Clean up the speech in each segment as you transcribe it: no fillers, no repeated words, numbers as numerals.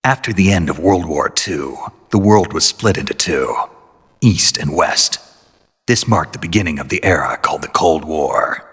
After the end of World War II, the world was split into two, East and West. This marked the beginning of the era called the Cold War.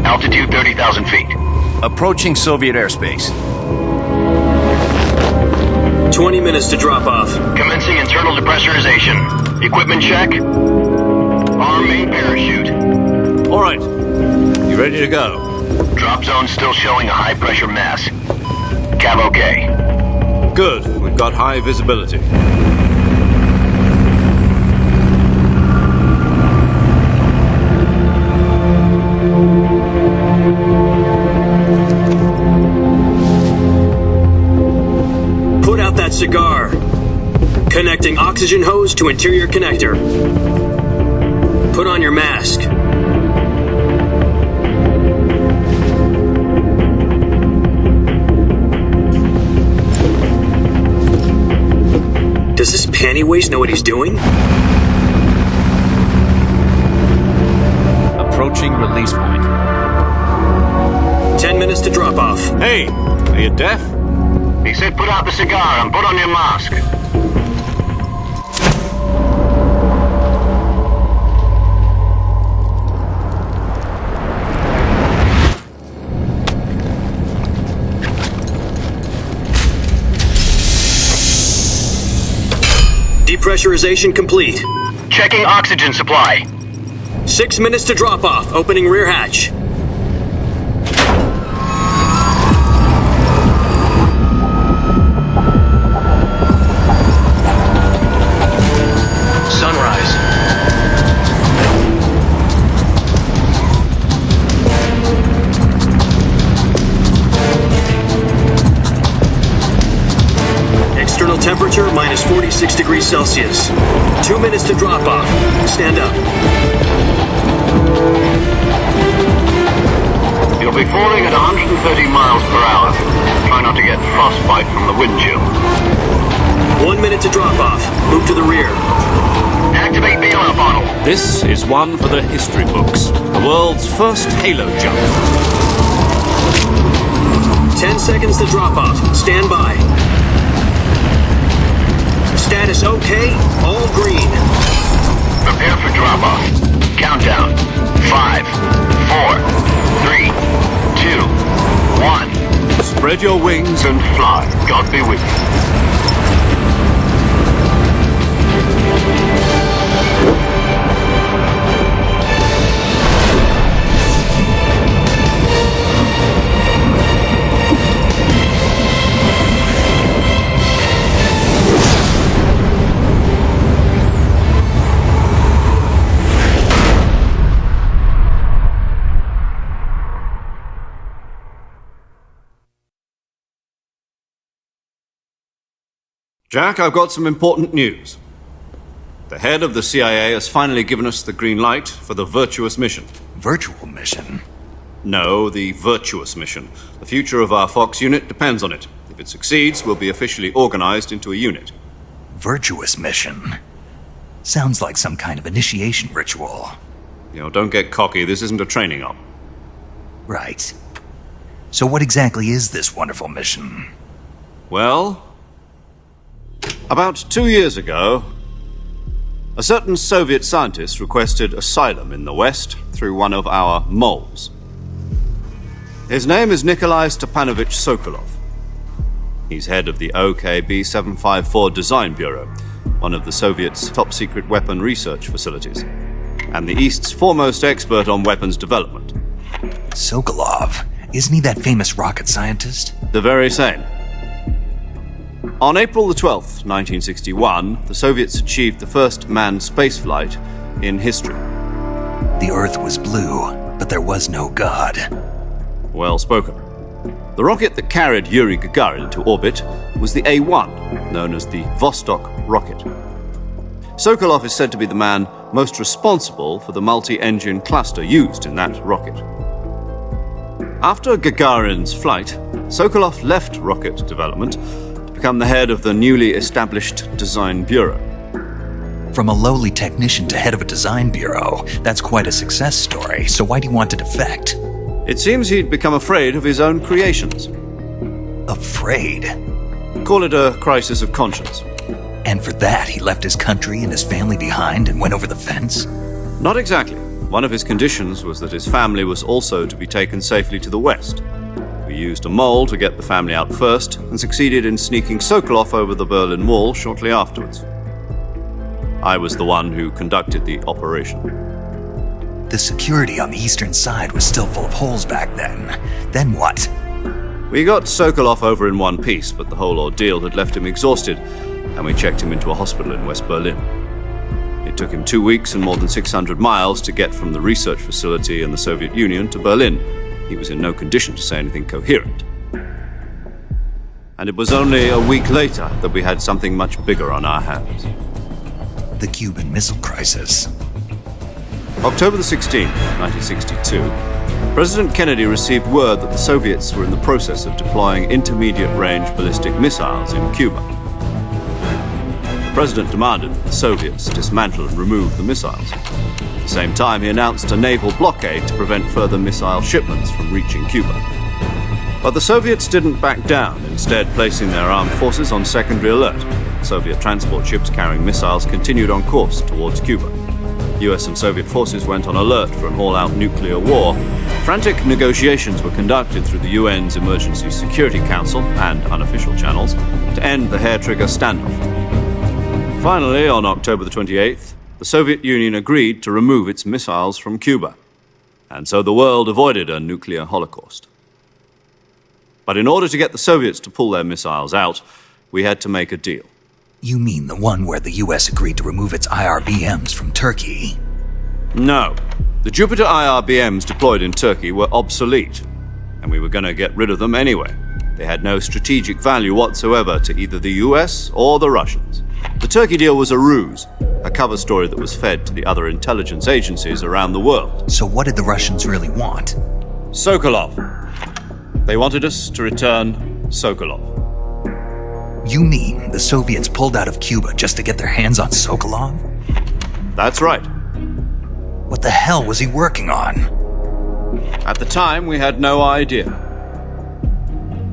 Altitude 30,000 feet. Approaching Soviet airspace. 20 minutes to drop off. Commencing internal depressurization. Equipment check. Arm main parachute. All right. You ready to go? Drop zone still showing a high pressure mass. Cav okay. Good. We've got high visibility. Put out that cigar. Connecting oxygen hose to interior connector. Put on your mask. Does this panty waste know what he's doing? Approaching release point. 10 minutes to drop off. Hey, are you deaf? He said put out the cigar and put on your mask. Depressurization complete. Checking oxygen supply. 6 minutes to drop off. Opening rear hatch. Sunrise. External temperature minus 46 degrees Celsius. 2 minutes to drop off. Stand up. You'll be falling at 130 miles per hour. Try not to get frostbite from the wind chill. 1 minute to drop off. Move to the rear. Activate bailout bottle. This is one for the history books. The world's first halo jump. 10 seconds to drop off. Stand by. Status okay. All green. Prepare for drop off. Countdown. 5, 4, 3, 2, 1. Spread your wings And fly. God be with you. Jack, I've got some important news. The head of the CIA has finally given us the green light for the Virtuous mission. Virtual mission? No, the Virtuous mission. The future of our Fox unit depends on it. If it succeeds, we'll be officially organized into a unit. Virtuous mission? Sounds like some kind of initiation ritual. Don't get cocky. This isn't a training op. Right. So what exactly is this wonderful mission? Well, about 2 years ago, a certain Soviet scientist requested asylum in the West through one of our moles. His name is Nikolai Stepanovich Sokolov. He's head of the OKB 754 Design Bureau, one of the Soviets' top-secret weapon research facilities, and the East's foremost expert on weapons development. Sokolov? Isn't he that famous rocket scientist? The very same. On April the 12th, 1961, the Soviets achieved the first manned spaceflight in history. The Earth was blue, but there was no God. Well spoken. The rocket that carried Yuri Gagarin to orbit was the A-1, known as the Vostok rocket. Sokolov is said to be the man most responsible for the multi-engine cluster used in that rocket. After Gagarin's flight, Sokolov left rocket development to become the head of the newly established Design Bureau. From a lowly technician to head of a design bureau, that's quite a success story, so why do you want to defect? It seems he'd become afraid of his own creations. Afraid? Call it a crisis of conscience. And for that, he left his country and his family behind and went over the fence? Not exactly. One of his conditions was that his family was also to be taken safely to the west. We used a mole to get the family out first and succeeded in sneaking Sokolov over the Berlin Wall shortly afterwards. I was the one who conducted the operation. The security on the eastern side was still full of holes back then. Then what? We got Sokolov over in one piece, but the whole ordeal had left him exhausted, and we checked him into a hospital in West Berlin. It took him 2 weeks and more than 600 miles to get from the research facility in the Soviet Union to Berlin. He was in no condition to say anything coherent. And it was only a week later that we had something much bigger on our hands. The Cuban Missile Crisis. October the 16th, 1962, President Kennedy received word that the Soviets were in the process of deploying intermediate-range ballistic missiles in Cuba. The president demanded that the Soviets dismantle and remove the missiles. At the same time, he announced a naval blockade to prevent further missile shipments from reaching Cuba. But the Soviets didn't back down, instead placing their armed forces on secondary alert. Soviet transport ships carrying missiles continued on course towards Cuba. US and Soviet forces went on alert for an all-out nuclear war. Frantic negotiations were conducted through the UN's Emergency Security Council and unofficial channels to end the hair-trigger standoff. Finally, on October the 28th, the Soviet Union agreed to remove its missiles from Cuba. And so the world avoided a nuclear holocaust. But in order to get the Soviets to pull their missiles out, we had to make a deal. You mean the one where the US agreed to remove its IRBMs from Turkey? No. The Jupiter IRBMs deployed in Turkey were obsolete, and we were going to get rid of them anyway. They had no strategic value whatsoever to either the US or the Russians. The Turkey deal was a ruse, a cover story that was fed to the other intelligence agencies around the world. So what did the Russians really want? Sokolov. They wanted us to return Sokolov. You mean the Soviets pulled out of Cuba just to get their hands on Sokolov? That's right. What the hell was he working on? At the time, we had no idea.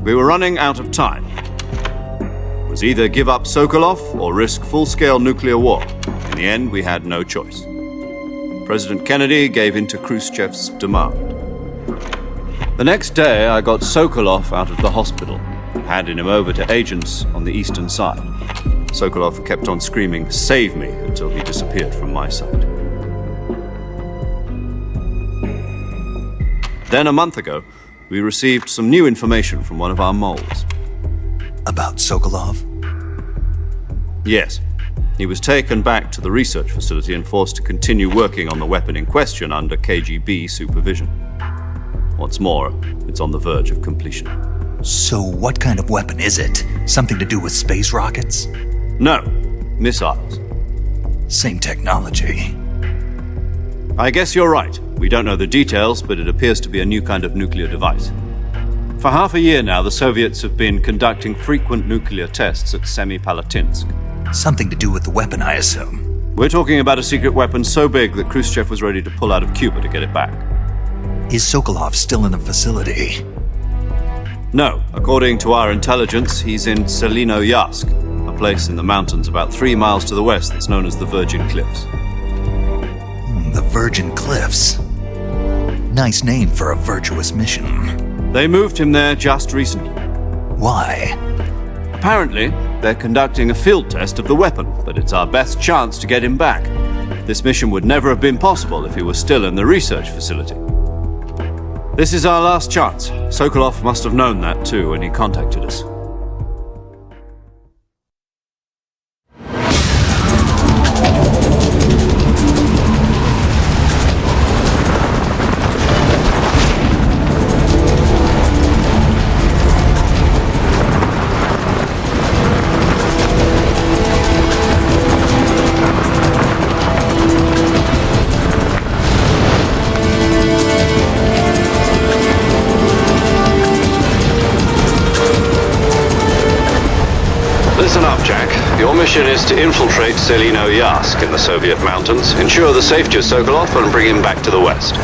We were running out of time. It was either give up Sokolov or risk full-scale nuclear war. In the end, we had no choice. President Kennedy gave in to Khrushchev's demand. The next day, I got Sokolov out of the hospital, handing him over to agents on the eastern side. Sokolov kept on screaming, "Save me," until he disappeared from my sight. Then a month ago, we received some new information from one of our moles. About Sokolov? Yes. He was taken back to the research facility and forced to continue working on the weapon in question under KGB supervision. What's more, it's on the verge of completion. So what kind of weapon is it? Something to do with space rockets? No, missiles. Same technology. I guess you're right. We don't know the details, but it appears to be a new kind of nuclear device. For half a year now, the Soviets have been conducting frequent nuclear tests at Semipalatinsk. Something to do with the weapon, I assume. We're talking about a secret weapon so big that Khrushchev was ready to pull out of Cuba to get it back. Is Sokolov still in the facility? No. According to our intelligence, he's in Selinoyarsk, a place in the mountains about 3 miles to the west that's known as the Virgin Cliffs. The Virgin Cliffs. Nice name for a virtuous mission. They moved him there just recently. Why? Apparently, they're conducting a field test of the weapon, but it's our best chance to get him back. This mission would never have been possible if he was still in the research facility. This is our last chance. Sokolov must have known that too when he contacted us. Listen up, Jack. Your mission is to infiltrate Selino Yask in the Soviet mountains, ensure the safety of Sokolov, and bring him back to the West.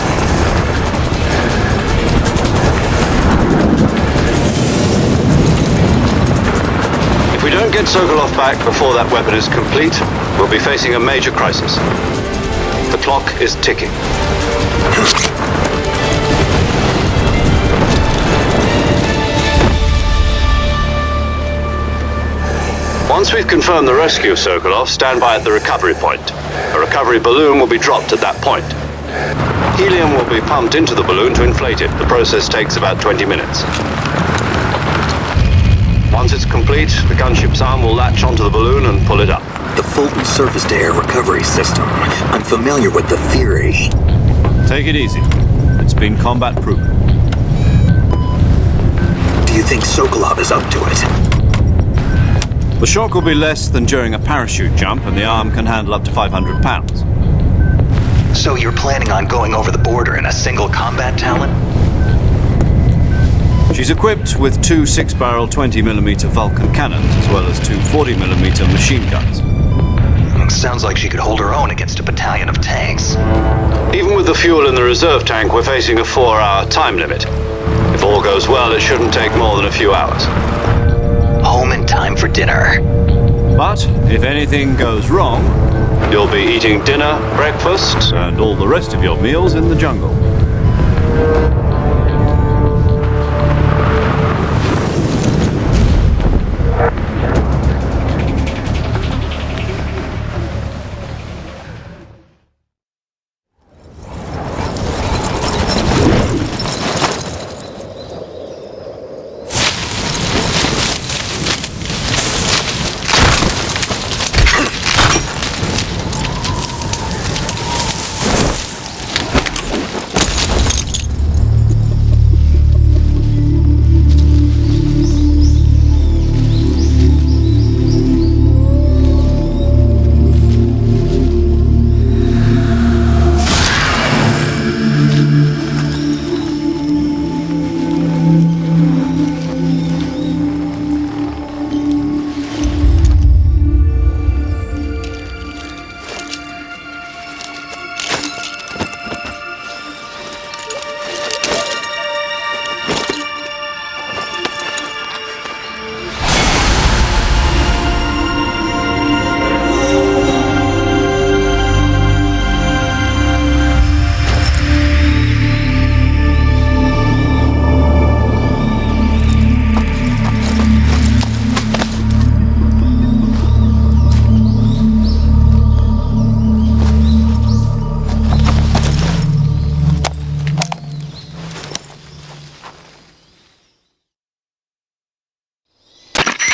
If we don't get Sokolov back before that weapon is complete, we'll be facing a major crisis. The clock is ticking. Once we've confirmed the rescue of Sokolov, stand by at the recovery point. A recovery balloon will be dropped at that point. Helium will be pumped into the balloon to inflate it. The process takes about 20 minutes. Once it's complete, the gunship's arm will latch onto the balloon and pull it up. The Fulton surface-to-air recovery system. I'm familiar with the theory. Take it easy. It's been combat-proven. Do you think Sokolov is up to it? The shock will be less than during a parachute jump, and the arm can handle up to 500 pounds. So you're planning on going over the border in a single combat Talon? She's equipped with two 6-barrel 20mm Vulcan cannons, as well as two 40mm machine guns. Sounds like she could hold her own against a battalion of tanks. Even with the fuel in the reserve tank, we're facing a 4-hour time limit. If all goes well, it shouldn't take more than a few hours. Home in time for dinner. But if anything goes wrong, you'll be eating dinner, breakfast, and all the rest of your meals in the jungle.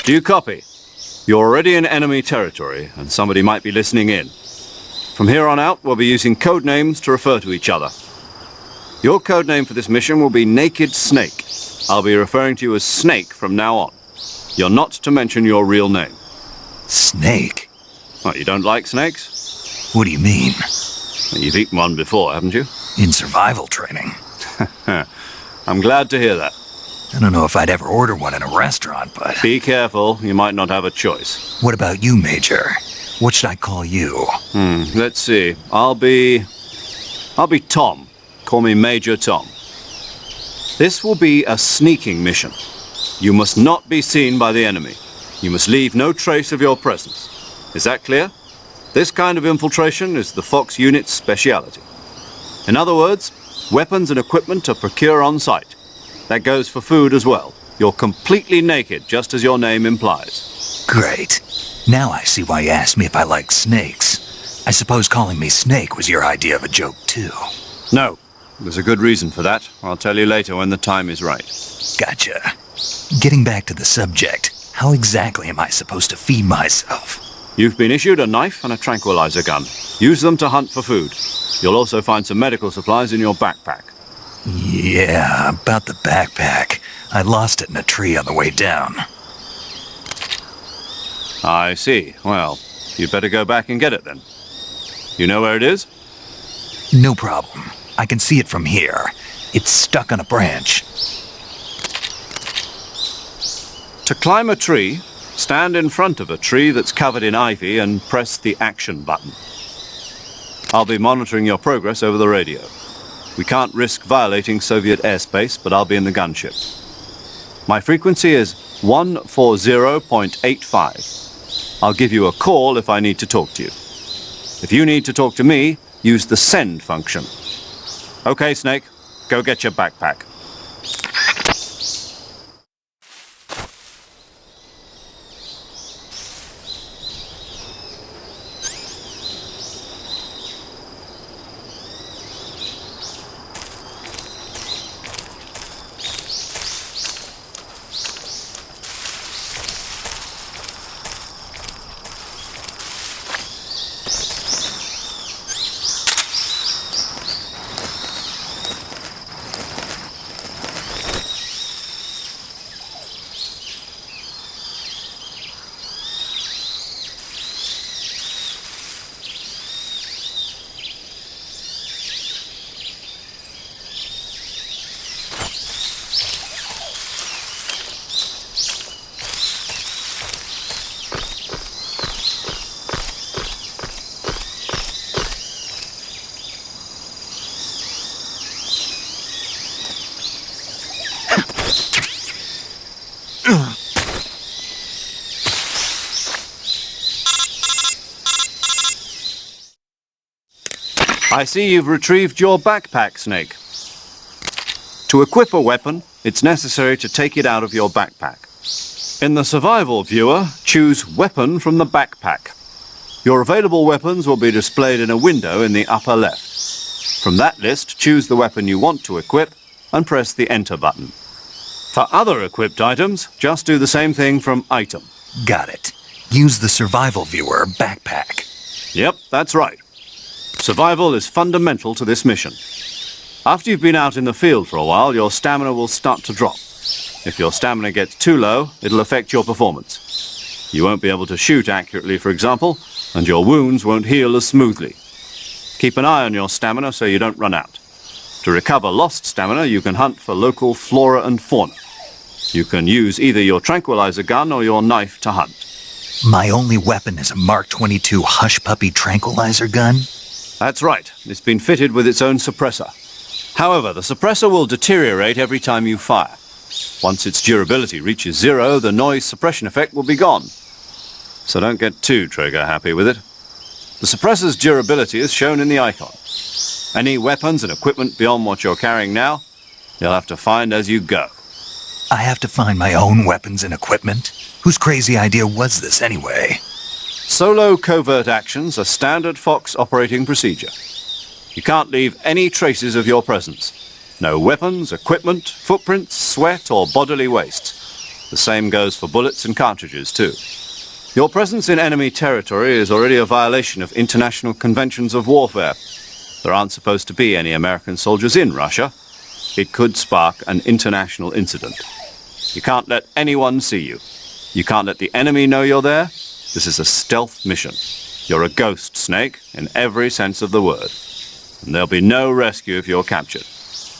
Do you copy? You're already in enemy territory, and somebody might be listening in. From here on out, we'll be using code names to refer to each other. Your code name for this mission will be Naked Snake. I'll be referring to you as Snake from now on. You're not to mention your real name. Snake? What, you don't like snakes? What do you mean? You've eaten one before, haven't you? In survival training. I'm glad to hear that. I don't know if I'd ever order one in a restaurant, but... Be careful, you might not have a choice. What about you, Major? What should I call you? Let's see. I'll be Tom. Call me Major Tom. This will be a sneaking mission. You must not be seen by the enemy. You must leave no trace of your presence. Is that clear? This kind of infiltration is the Fox unit's speciality. In other words, weapons and equipment are procured on site. That goes for food as well. You're completely naked, just as your name implies. Great. Now I see why you asked me if I like snakes. I suppose calling me Snake was your idea of a joke, too. No. There's a good reason for that. I'll tell you later when the time is right. Gotcha. Getting back to the subject, how exactly am I supposed to feed myself? You've been issued a knife and a tranquilizer gun. Use them to hunt for food. You'll also find some medical supplies in your backpack. Yeah, about the backpack. I lost it in a tree on the way down. I see. Well, you'd better go back and get it then. You know where it is? No problem. I can see it from here. It's stuck on a branch. To climb a tree, Stand in front of a tree that's covered in ivy and press the action button. I'll be monitoring your progress over the radio. We can't risk violating Soviet airspace, but I'll be in the gunship. My frequency is 140.85. I'll give you a call if I need to talk to you. If you need to talk to me, use the send function. Okay, Snake, go get your backpack. I see you've retrieved your backpack, Snake. To equip a weapon, it's necessary to take it out of your backpack. In the survival viewer, choose Weapon from the backpack. Your available weapons will be displayed in a window in the upper left. From that list, choose the weapon you want to equip and press the Enter button. For other equipped items, just do the same thing from Item. Got it. Use the survival viewer backpack. Yep, that's right. Survival is fundamental to this mission. After you've been out in the field for a while, your stamina will start to drop. If your stamina gets too low, it'll affect your performance. You won't be able to shoot accurately, for example, and your wounds won't heal as smoothly. Keep an eye on your stamina so you don't run out. To recover lost stamina, you can hunt for local flora and fauna. You can use either your tranquilizer gun or your knife to hunt. My only weapon is a Mark 22 Hush Puppy tranquilizer gun? That's right. It's been fitted with its own suppressor. However, the suppressor will deteriorate every time you fire. Once its durability reaches 0, the noise suppression effect will be gone. So don't get too trigger-happy with it. The suppressor's durability is shown in the icon. Any weapons and equipment beyond what you're carrying now, you'll have to find as you go. I have to find my own weapons and equipment? Whose crazy idea was this anyway? Solo covert actions are standard Fox operating procedure. You can't leave any traces of your presence. No weapons, equipment, footprints, sweat, or bodily waste. The same goes for bullets and cartridges, too. Your presence in enemy territory is already a violation of international conventions of warfare. There aren't supposed to be any American soldiers in Russia. It could spark an international incident. You can't let anyone see you. You can't let the enemy know you're there. This is a stealth mission. You're a ghost, Snake, in every sense of the word. And there'll be no rescue if you're captured.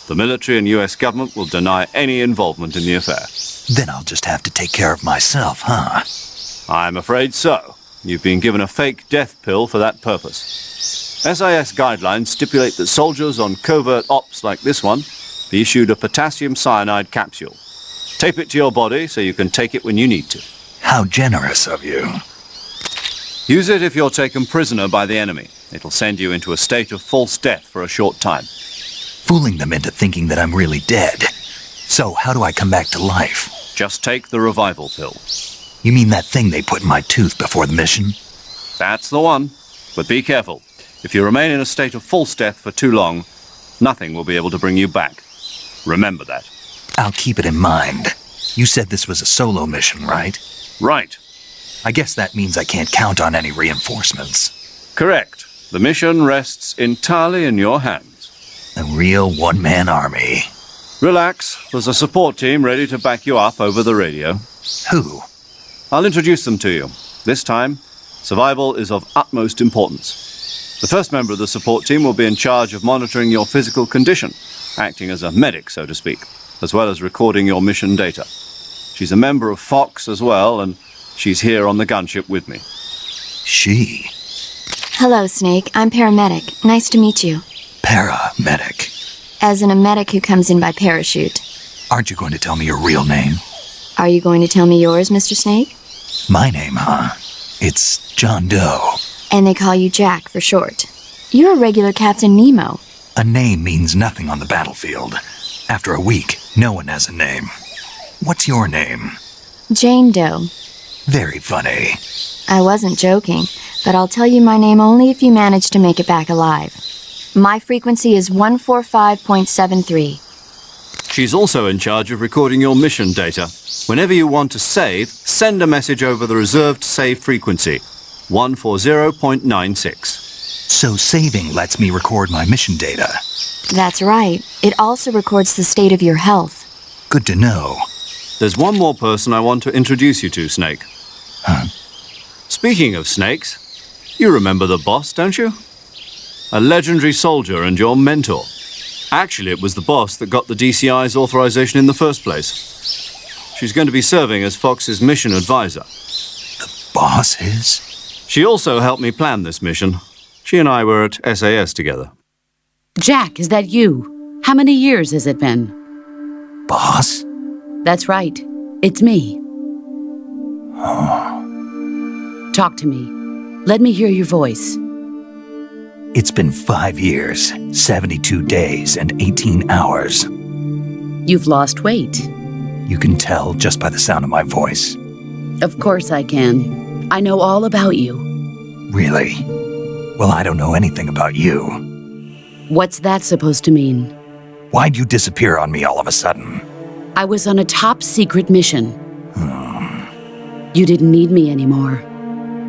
The military and US government will deny any involvement in the affair. Then I'll just have to take care of myself, huh? I'm afraid so. You've been given a fake death pill for that purpose. SIS guidelines stipulate that soldiers on covert ops like this one be issued a potassium cyanide capsule. Tape it to your body so you can take it when you need to. How generous of you. Use it if you're taken prisoner by the enemy. It'll send you into a state of false death for a short time. Fooling them into thinking that I'm really dead. So how do I come back to life? Just take the revival pill. You mean that thing they put in my tooth before the mission? That's the one. But be careful. If you remain in a state of false death for too long, nothing will be able to bring you back. Remember that. I'll keep it in mind. You said this was a solo mission, right? Right. I guess that means I can't count on any reinforcements. Correct. The mission rests entirely in your hands. A real one-man army. Relax. There's a support team ready to back you up over the radio. Who? I'll introduce them to you. This time, survival is of utmost importance. The first member of the support team will be in charge of monitoring your physical condition, acting as a medic, so to speak, as well as recording your mission data. She's a member of Fox as well, and She's here on the gunship with me. She? Hello, Snake. I'm paramedic. Nice to meet you. Paramedic. As in a medic who comes in by parachute. Aren't you going to tell me your real name? Are you going to tell me yours, Mr. Snake? My name, huh? It's John Doe. And they call you Jack for short. You're a regular Captain Nemo. A name means nothing on the battlefield. After a week, no one has a name. What's your name? Jane Doe. Very funny. I wasn't joking, but I'll tell you my name only if you manage to make it back alive. My frequency is 145.73. She's also in charge of recording your mission data. Whenever you want to save, send a message over the reserved save frequency, 140.96. So saving lets me record my mission data. That's right. It also records the state of your health. Good to know. There's one more person I want to introduce you to, Snake. Huh? Speaking of snakes, you remember the boss, don't you? A legendary soldier and your mentor. Actually, it was the boss that got the DCI's authorization in the first place. She's going to be serving as Fox's mission advisor. The boss is? She also helped me plan this mission. She and I were at SAS together. Jack, is that you? How many years has it been? Boss? That's right. It's me. Talk to me. Let me hear your voice. It's been 5 years, 72 days, and 18 hours. You've lost weight. You can tell just by the sound of my voice. Of course I can. I know all about you. Really? Well, I don't know anything about you. What's that supposed to mean? Why'd you disappear on me all of a sudden? I was on a top-secret mission. You didn't need me anymore.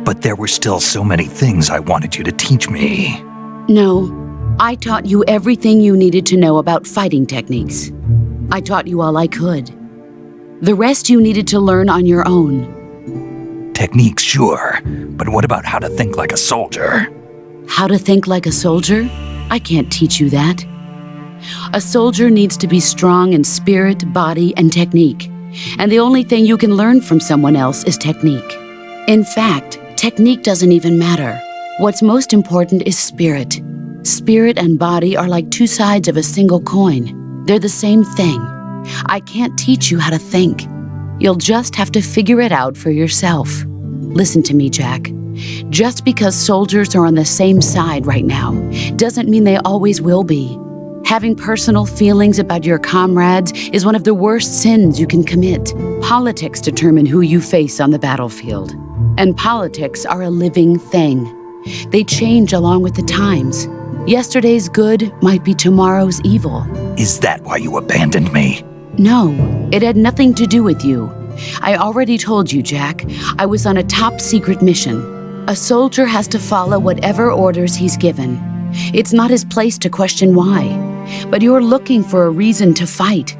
But there were still so many things I wanted you to teach me. No, I taught you everything you needed to know about fighting techniques. I taught you all I could. The rest you needed to learn on your own. Techniques, sure. But what about how to think like a soldier? How to think like a soldier? I can't teach you that. A soldier needs to be strong in spirit, body, and technique. And the only thing you can learn from someone else is technique. In fact, technique doesn't even matter. What's most important is spirit. Spirit and body are like two sides of a single coin. They're the same thing. I can't teach you how to think. You'll just have to figure it out for yourself. Listen to me, Jack. Just because soldiers are on the same side right now doesn't mean they always will be. Having personal feelings about your comrades is one of the worst sins you can commit. Politics determine who you face on the battlefield. And politics are a living thing. They change along with the times. Yesterday's good might be tomorrow's evil. Is that why you abandoned me? No, it had nothing to do with you. I already told you, Jack. I was on a top-secret mission. A soldier has to follow whatever orders he's given. It's not his place to question why. But you're looking for a reason to fight.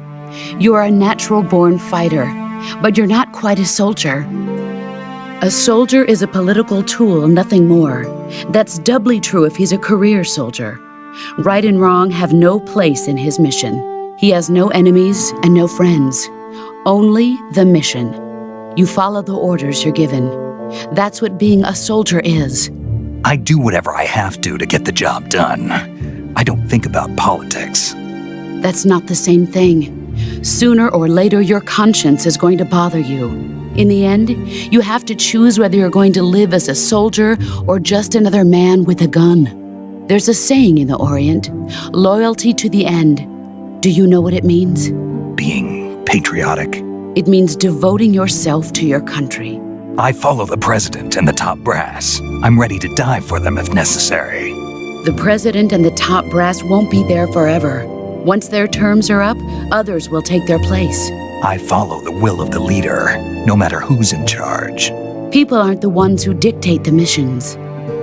You're a natural-born fighter, but you're not quite a soldier. A soldier is a political tool, nothing more. That's doubly true if he's a career soldier. Right and wrong have no place in his mission. He has no enemies and no friends. Only the mission. You follow the orders you're given. That's what being a soldier is. I do whatever I have to get the job done. I don't think about politics. That's not the same thing. Sooner or later, your conscience is going to bother you. In the end, you have to choose whether you're going to live as a soldier or just another man with a gun. There's a saying in the Orient, loyalty to the end. Do you know what it means? Being patriotic. It means devoting yourself to your country. I follow the president and the top brass. I'm ready to die for them if necessary. The president and the top brass won't be there forever. Once their terms are up, others will take their place. I follow the will of the leader, no matter who's in charge. People aren't the ones who dictate the missions.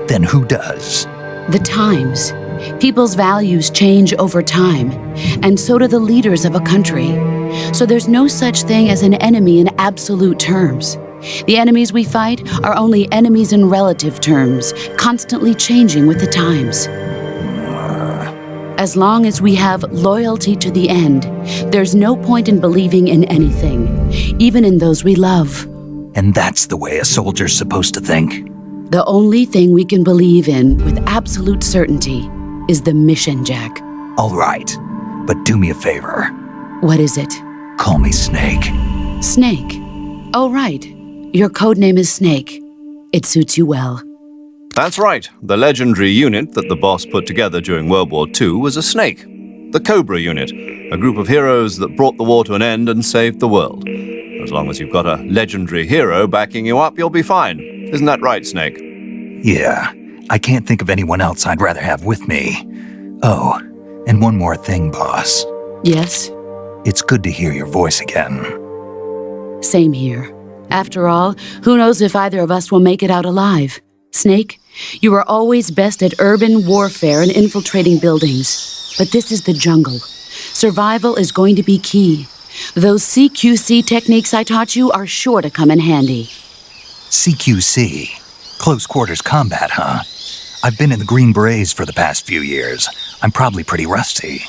Then who does? The times. People's values change over time, and so do the leaders of a country. So there's no such thing as an enemy in absolute terms. The enemies we fight are only enemies in relative terms, constantly changing with the times. As long as we have loyalty to the end, there's no point in believing in anything, even in those we love. And that's the way a soldier's supposed to think? The only thing we can believe in with absolute certainty is the mission, Jack. All right, but do me a favor. What is it? Call me Snake. Snake. Oh, right. Your code name is Snake. It suits you well. That's right. The legendary unit that the boss put together during World War II was a snake. The Cobra unit, a group of heroes that brought the war to an end and saved the world. As long as you've got a legendary hero backing you up, you'll be fine. Isn't that right, Snake? Yeah, I can't think of anyone else I'd rather have with me. Oh, and one more thing, boss. Yes? It's good to hear your voice again. Same here. After all, who knows if either of us will make it out alive? Snake, you are always best at urban warfare and infiltrating buildings. But this is the jungle. Survival is going to be key. Those CQC techniques I taught you are sure to come in handy. CQC? Close quarters combat, huh? I've been in the Green Berets for the past few years. I'm probably pretty rusty.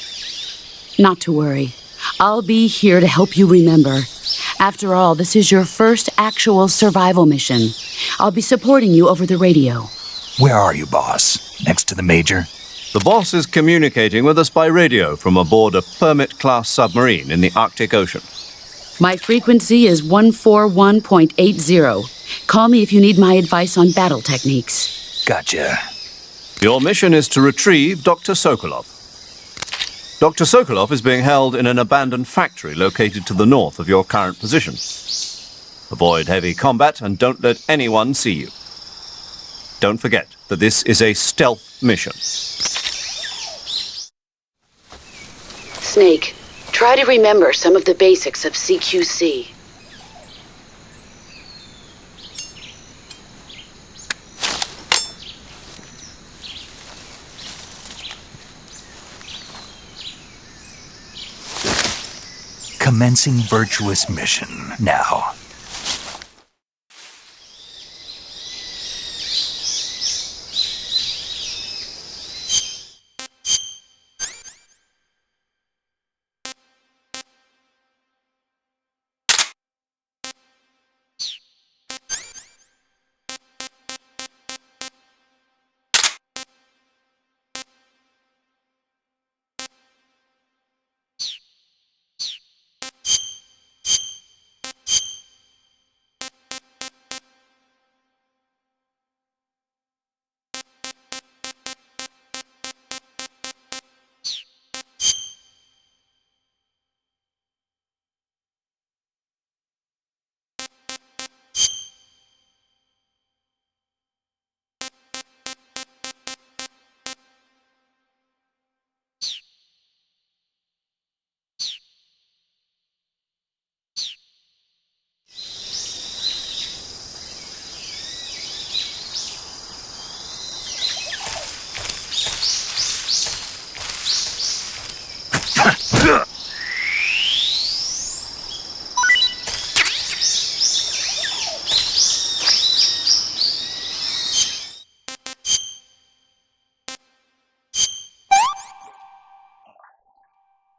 Not to worry. I'll be here to help you remember. After all, this is your first actual survival mission. I'll be supporting you over the radio. Where are you, boss? Next to the Major? The boss is communicating with us by radio from aboard a Permit-class submarine in the Arctic Ocean. My frequency is 141.80. Call me if you need my advice on battle techniques. Gotcha. Your mission is to retrieve Dr. Sokolov. Dr. Sokolov is being held in an abandoned factory located to the north of your current position. Avoid heavy combat and don't let anyone see you. Don't forget that this is a stealth mission. Snake, try to remember some of the basics of CQC. Commencing Virtuous mission now.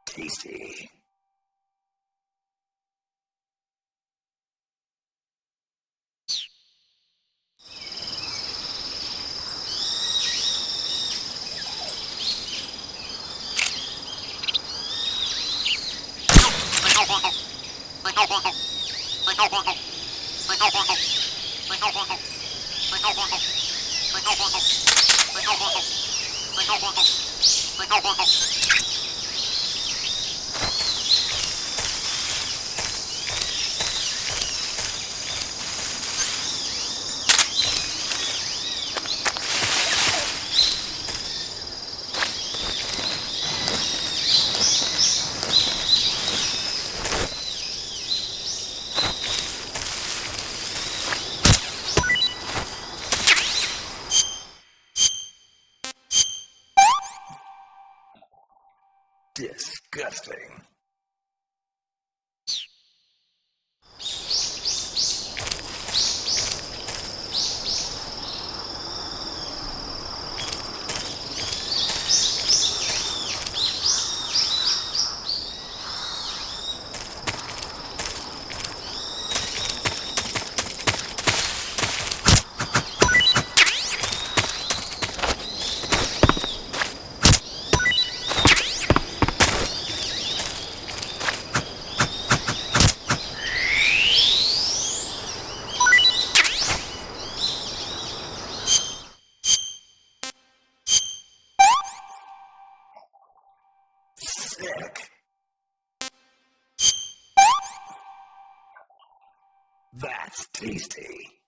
Tasty. Disgusting. sick. That's tasty.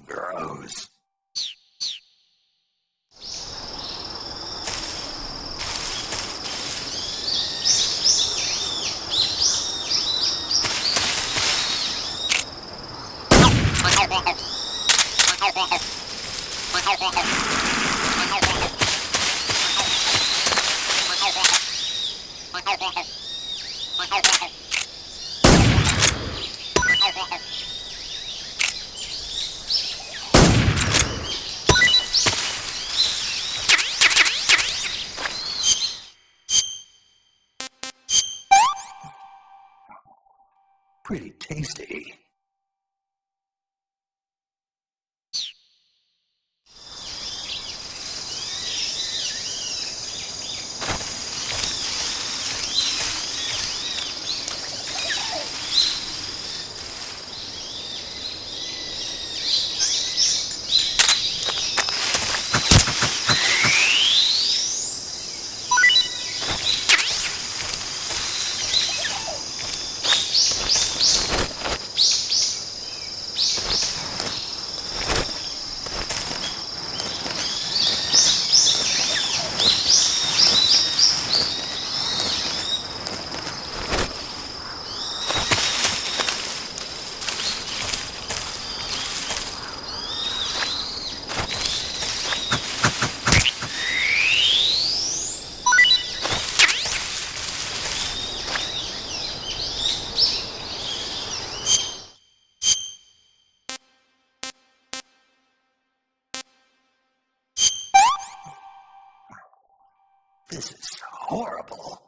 Gross. Pretty tasty. This is horrible.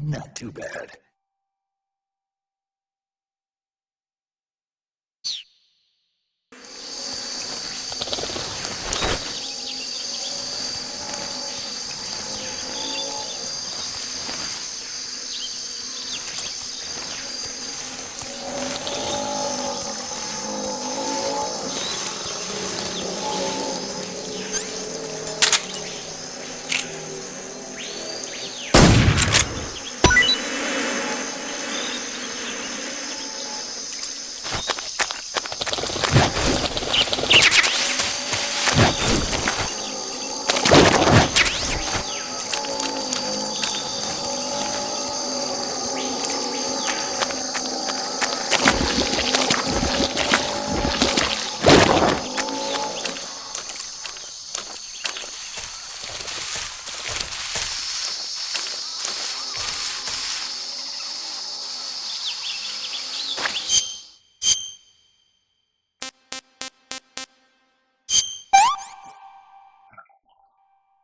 Not too bad.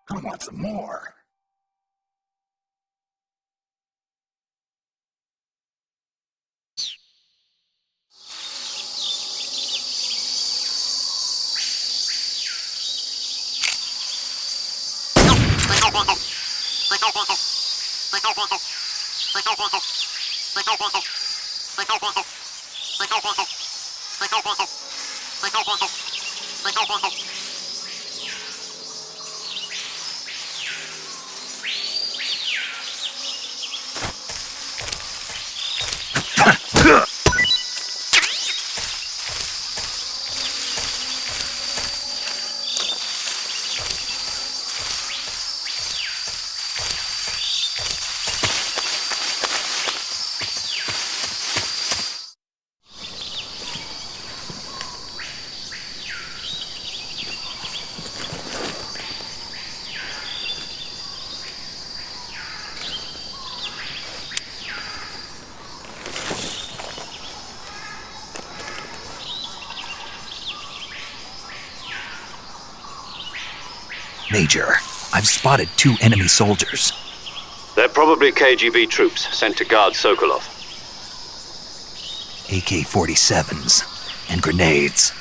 I want some more. Major, I've spotted 2 enemy soldiers. They're probably KGB troops sent to guard Sokolov. AK-47s and grenades.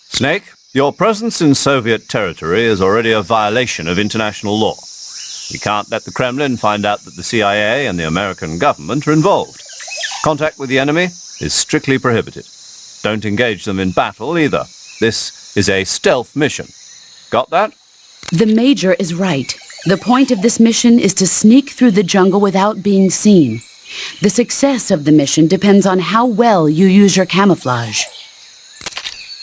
Snake, your presence in Soviet territory is already a violation of international law. We can't let the Kremlin find out that the CIA and the American government are involved. Contact with the enemy is strictly prohibited. Don't engage them in battle either. This is a stealth mission. Got that? The Major is right. The point of this mission is to sneak through the jungle without being seen. The success of the mission depends on how well you use your camouflage.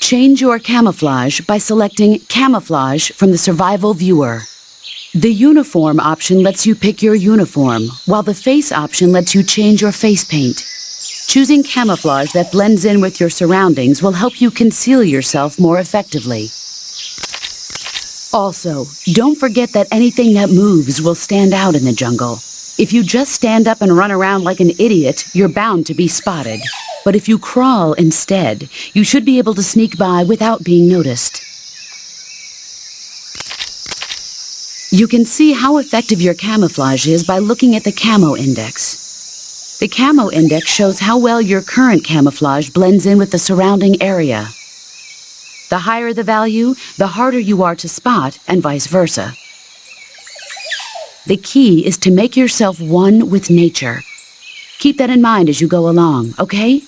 Change your camouflage by selecting Camouflage from the Survival Viewer. The Uniform option lets you pick your uniform, while the Face option lets you change your face paint. Choosing camouflage that blends in with your surroundings will help you conceal yourself more effectively. Also, don't forget that anything that moves will stand out in the jungle. If you just stand up and run around like an idiot, you're bound to be spotted. But if you crawl instead, you should be able to sneak by without being noticed. You can see how effective your camouflage is by looking at the Camo Index. The Camo Index shows how well your current camouflage blends in with the surrounding area. The higher the value, the harder you are to spot, and vice versa. The key is to make yourself one with nature. Keep that in mind as you go along, okay?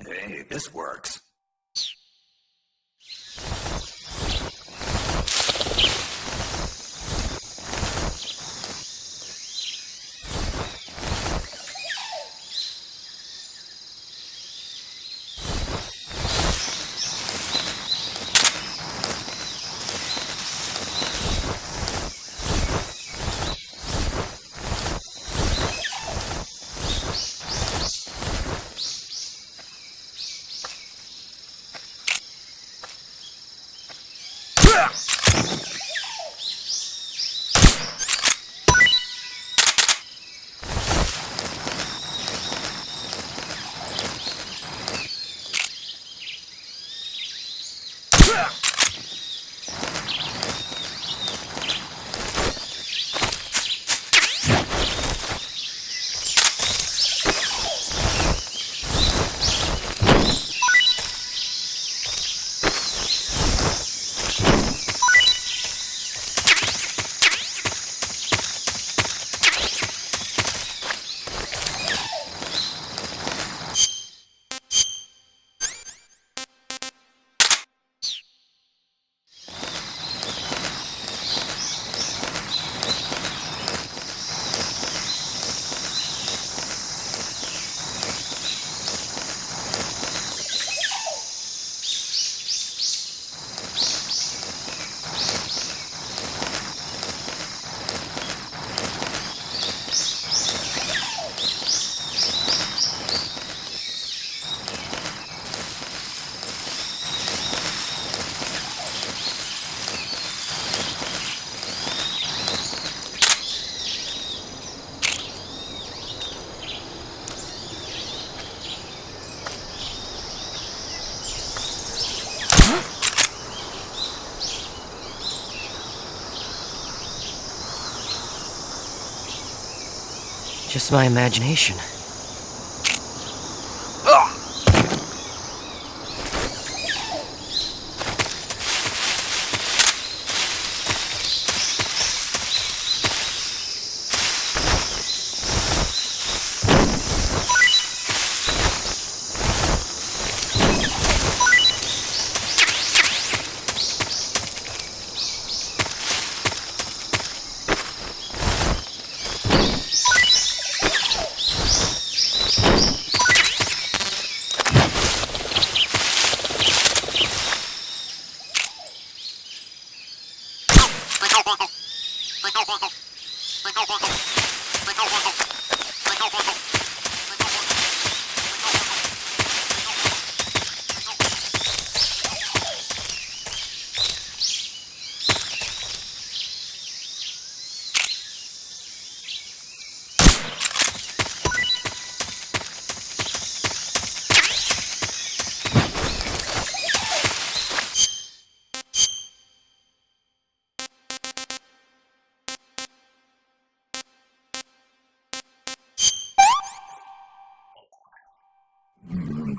Hey, this works. just my imagination.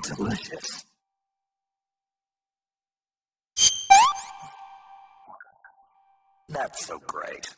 Delicious. That's so great.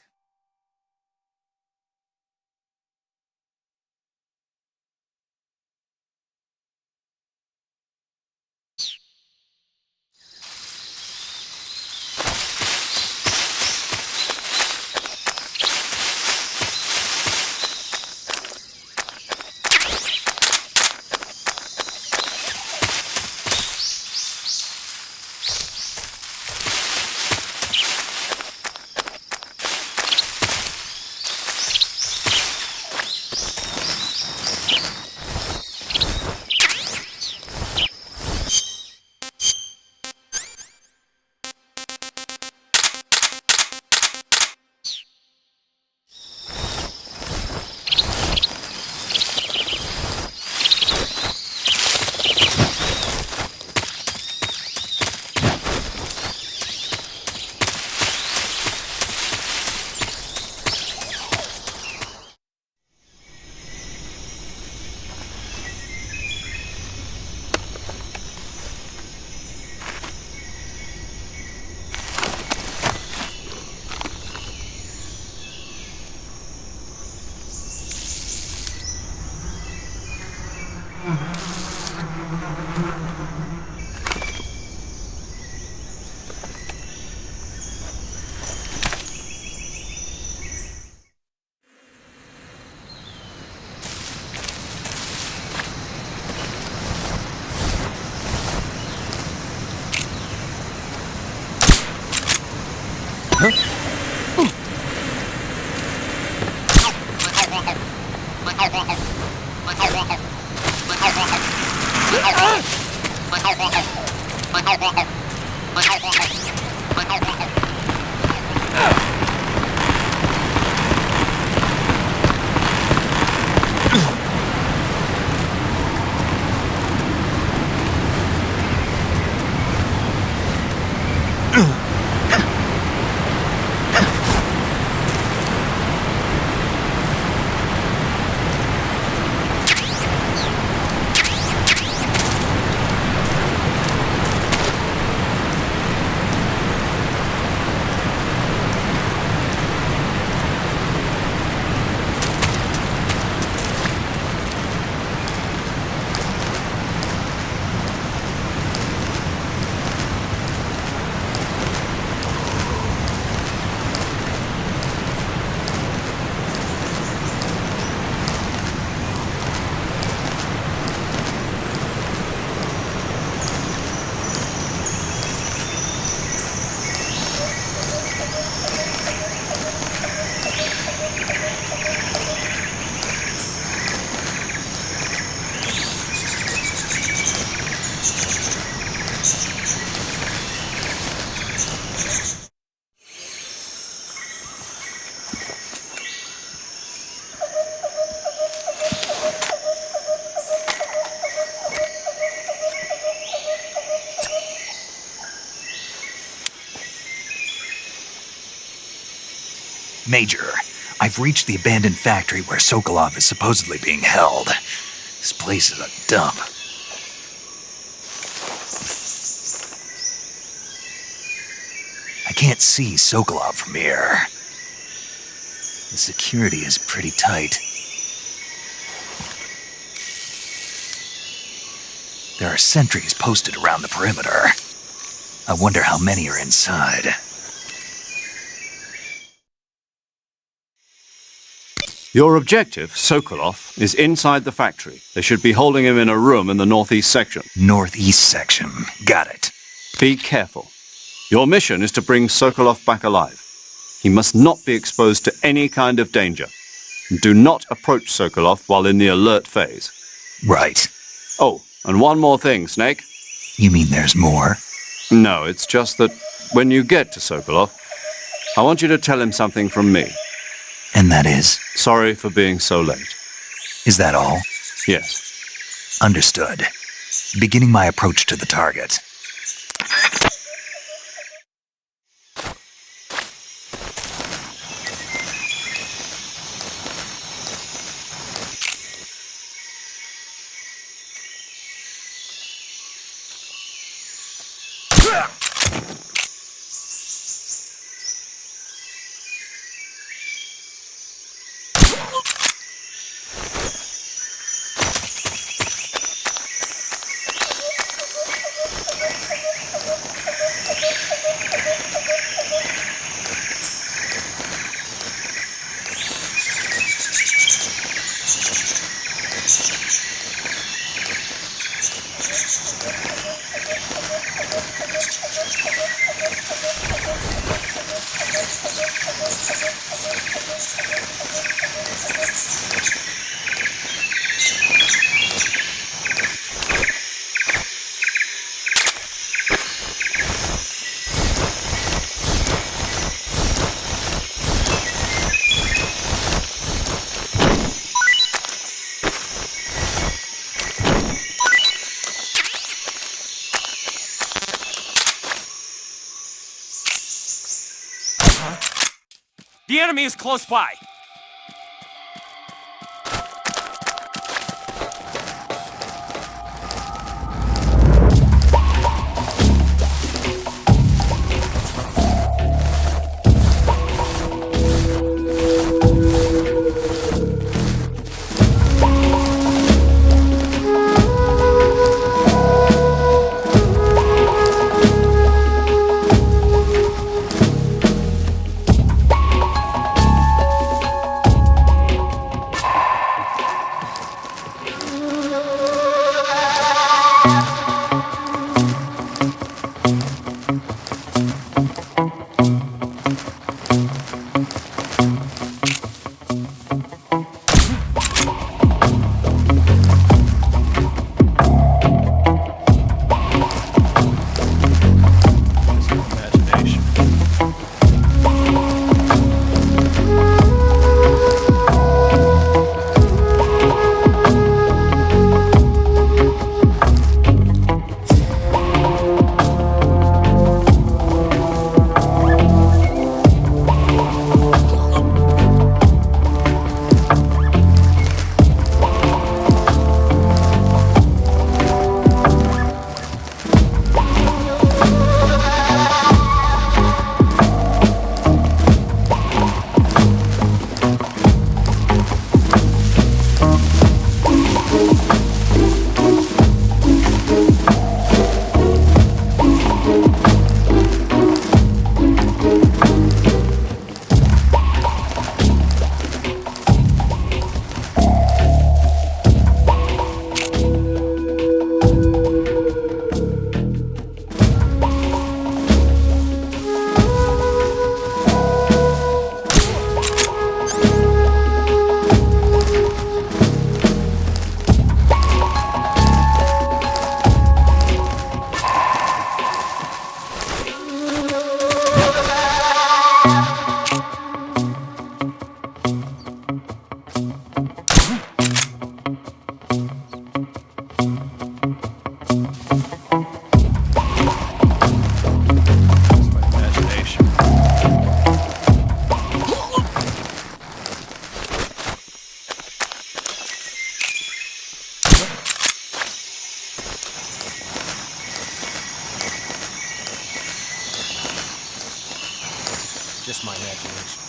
Major, I've reached the abandoned factory where Sokolov is supposedly being held. This place is a dump. I can't see Sokolov from here. The security is pretty tight. There are sentries posted around the perimeter. I wonder how many are inside. Your objective, Sokolov, is inside the factory. They should be holding him in a room in the northeast section. Northeast section. Got it. Be careful. Your mission is to bring Sokolov back alive. He must not be exposed to any kind of danger. Do not approach Sokolov while in the alert phase. Right. Oh, and one more thing, Snake. You mean there's more? No, it's just that when you get to Sokolov, I want you to tell him something from me. And that is? Sorry for being so late. Is that all? Yes. Understood. Beginning my approach to the target. The enemy is close by. just my imagination.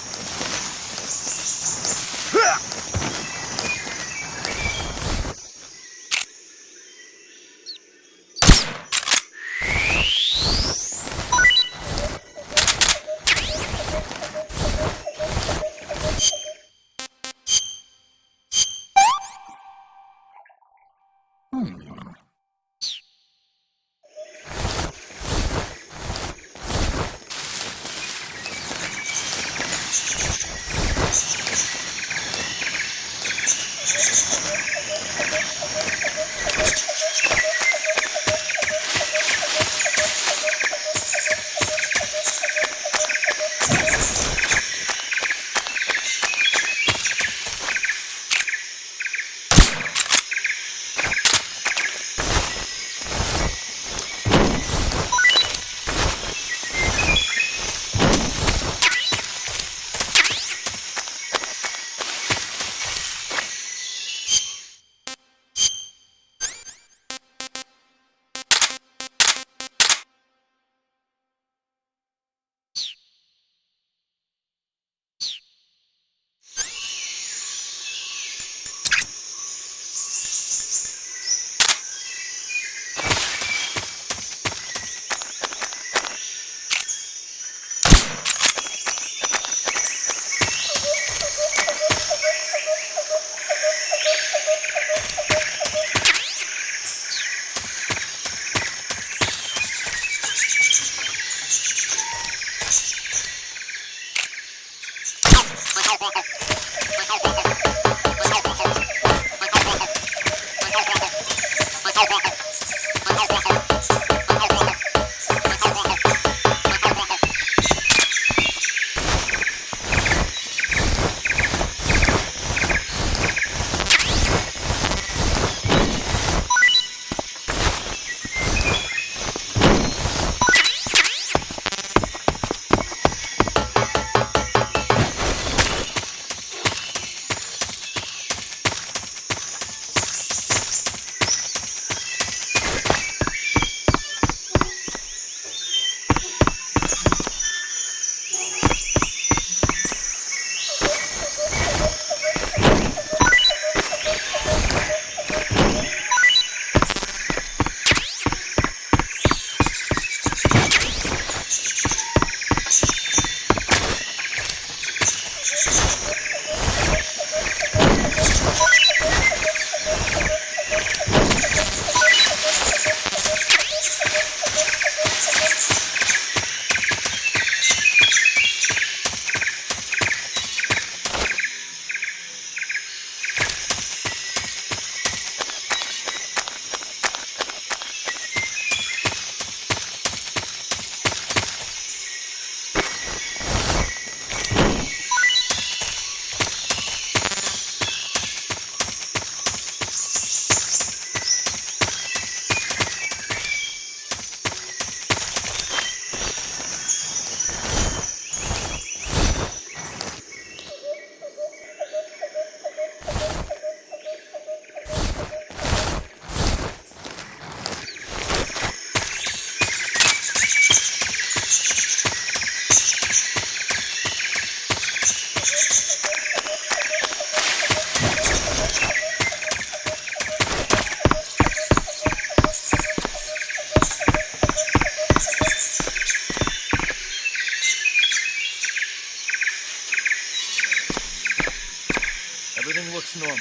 Everything looks normal.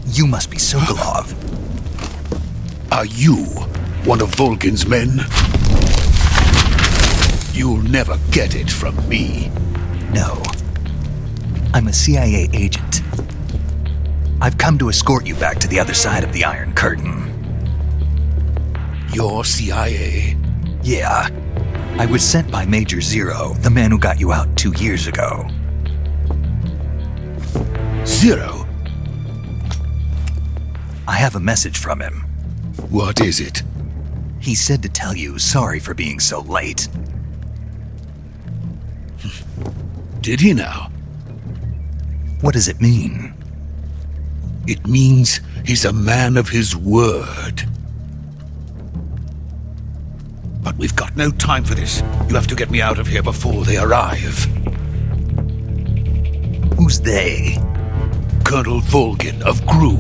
You must be Sokolov. Are you one of Volgin's men? You'll never get it from me. No. I'm a CIA agent. I've come to escort you back to the other side of the Iron Curtain. You're CIA? Yeah. I was sent by Major Zero, the man who got you out 2 years ago. Zero? I have a message from him. What is it? He said to tell you sorry for being so late. Did he now? What does it mean? It means he's a man of his word. But we've got no time for this. You have to get me out of here before they arrive. Who's they? Colonel Volgin of Gru.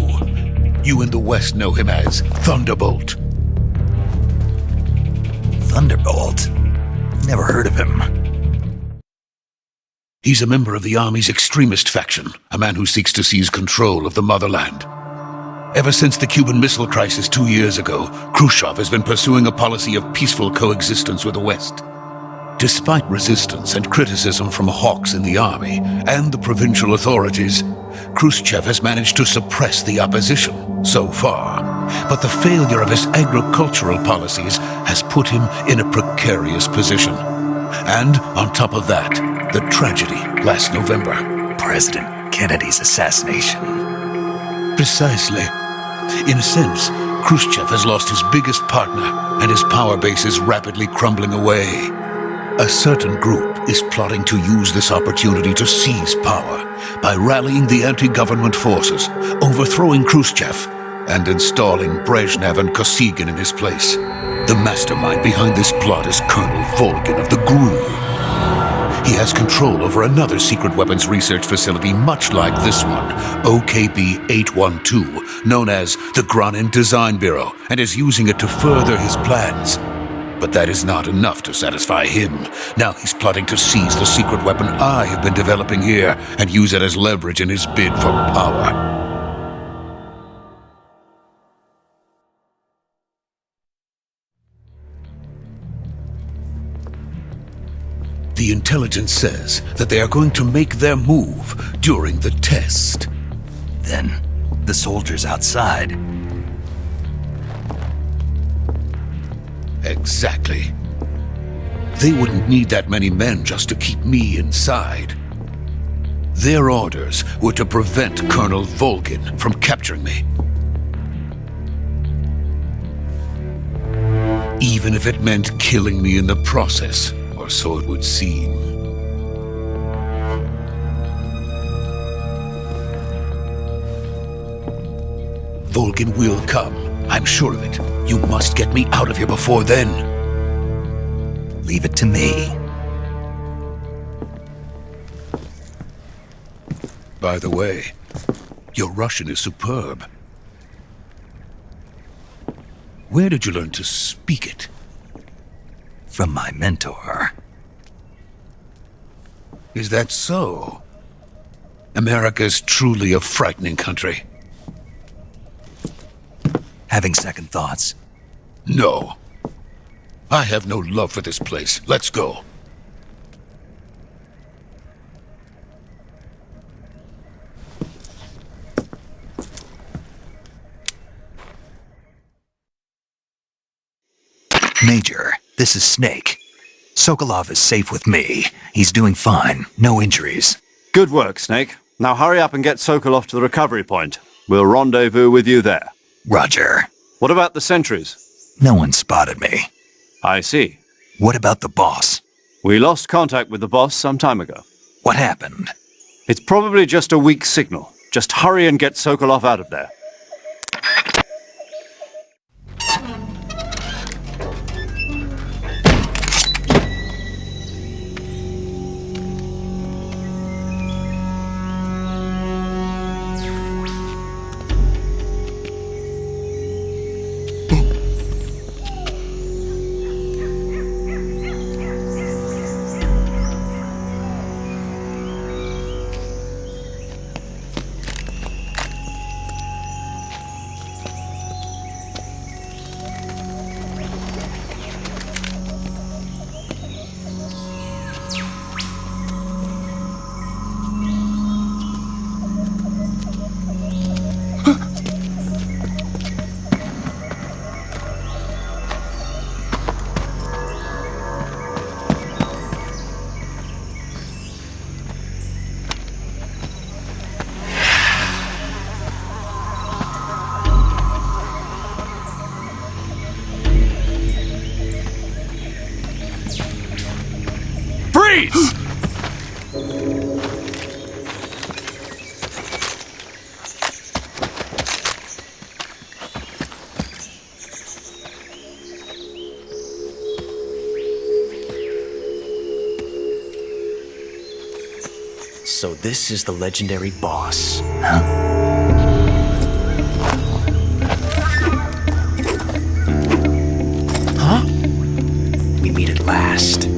You in the West know him as Thunderbolt. Thunderbolt? Never heard of him. He's a member of the Army's extremist faction, a man who seeks to seize control of the motherland. Ever since the Cuban Missile Crisis 2 years ago, Khrushchev has been pursuing a policy of peaceful coexistence with the West. Despite resistance and criticism from hawks in the army and the provincial authorities, Khrushchev has managed to suppress the opposition so far. But the failure of his agricultural policies has put him in a precarious position. And on top of that, the tragedy last November. President Kennedy's assassination. Precisely. In a sense, Khrushchev has lost his biggest partner, and his power base is rapidly crumbling away. A certain group is plotting to use this opportunity to seize power by rallying the anti-government forces, overthrowing Khrushchev, and installing Brezhnev and Kosygin in his place. The mastermind behind this plot is Colonel Volgin of the Gru. He has control over another secret weapons research facility much like this one, OKB-812, known as the Granin Design Bureau, and is using it to further his plans. But that is not enough to satisfy him. Now he's plotting to seize the secret weapon I have been developing here and use it as leverage in his bid for power. The intelligence says that they are going to make their move during the test. Then, the soldiers outside. Exactly. They wouldn't need that many men just to keep me inside. Their orders were to prevent Colonel Volgin from capturing me. Even if it meant killing me in the process. Or so it would seem. Volgin will come. I'm sure of it. You must get me out of here before then. Leave it to me. By the way, your Russian is superb. Where did you learn to speak it? From my mentor. Is that so? America's truly a frightening country. Having second thoughts? No. I have no love for this place. Let's go. Major, this is Snake. Sokolov is safe with me. He's doing fine. No injuries. Good work, Snake. Now hurry up and get Sokolov to the recovery point. We'll rendezvous with you there. Roger. What about the sentries? No one spotted me. I see. What about the boss? We lost contact with the boss some time ago. What happened? It's probably just a weak signal. Just hurry and get Sokolov out of there. Freeze! So this is the legendary boss. Huh? We meet at last.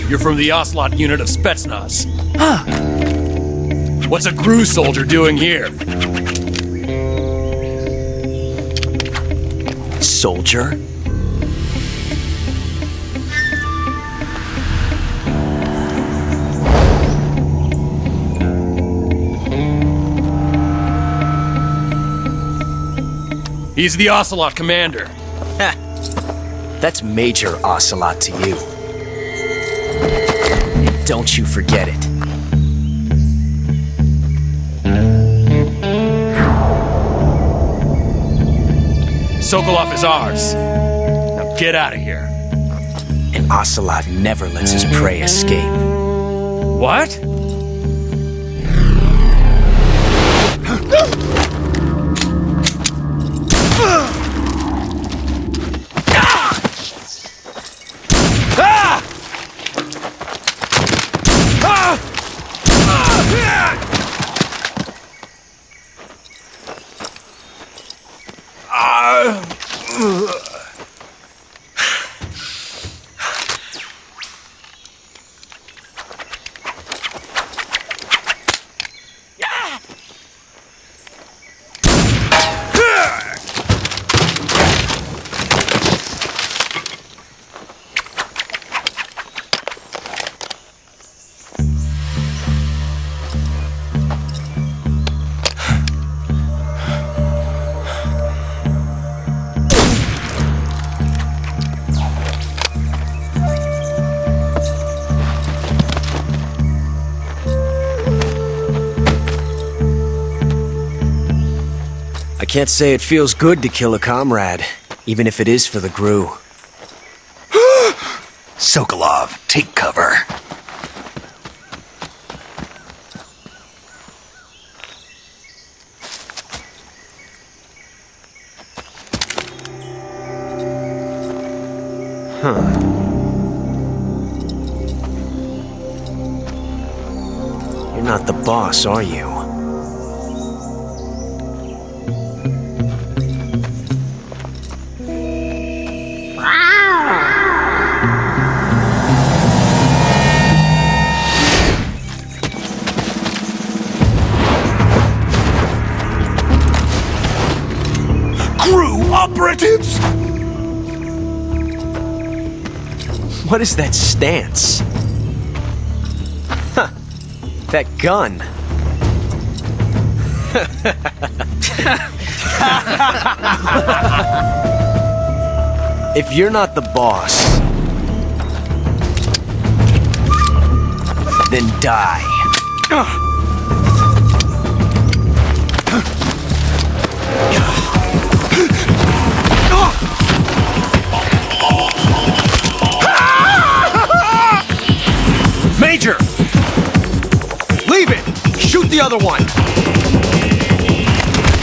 You're from the Ocelot unit of Spetsnaz. Huh. What's a GRU soldier doing here? Soldier? He's the Ocelot commander. Ha! That's Major Ocelot to you. And don't you forget it. Sokolov is ours. Now get out of here. And Ocelot never lets his prey escape. What? I can't say it feels good to kill a comrade, even if it is for the GRU. Sokolov, take cover. You're not the boss, are you? GRU operatives! What is that stance? Huh. That gun. If you're not the boss, then die. Major! Leave it! Shoot the other one!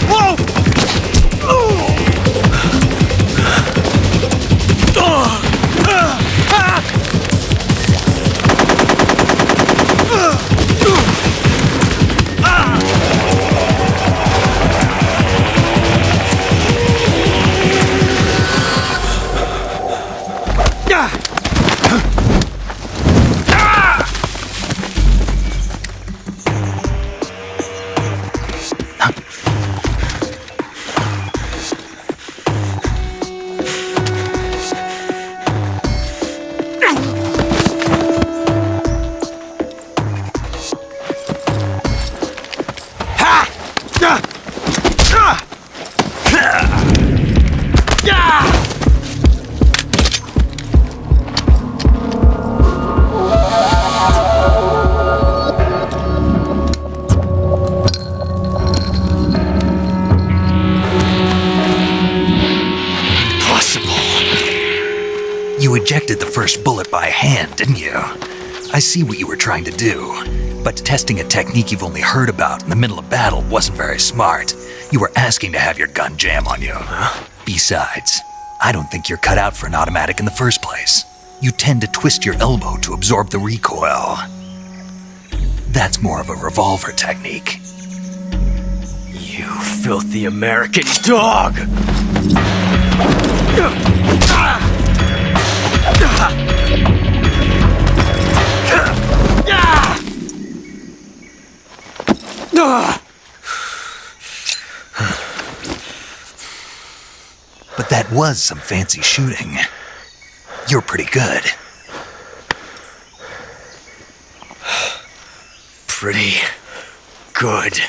Whoa! You ejected the first bullet by hand, didn't you? I see what you were trying to do, but testing a technique you've only heard about in the middle of battle wasn't very smart. You were asking to have your gun jam on you. Huh? Besides, I don't think you're cut out for an automatic in the first place. You tend to twist your elbow to absorb the recoil. That's more of a revolver technique. You filthy American dog! But that was some fancy shooting. You're pretty good. Pretty good.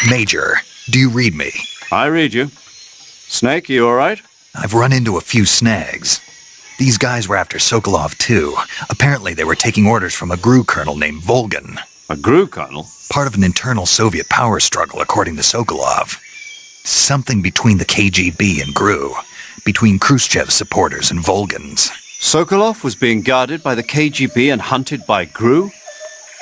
Major, do you read me? I read you. Snake, you alright? I've run into a few snags. These guys were after Sokolov too. Apparently they were taking orders from a GRU colonel named Volgan. A GRU colonel? Part of an internal Soviet power struggle, according to Sokolov. Something between the KGB and GRU. Between Khrushchev's supporters and Volgan's. Sokolov was being guarded by the KGB and hunted by GRU?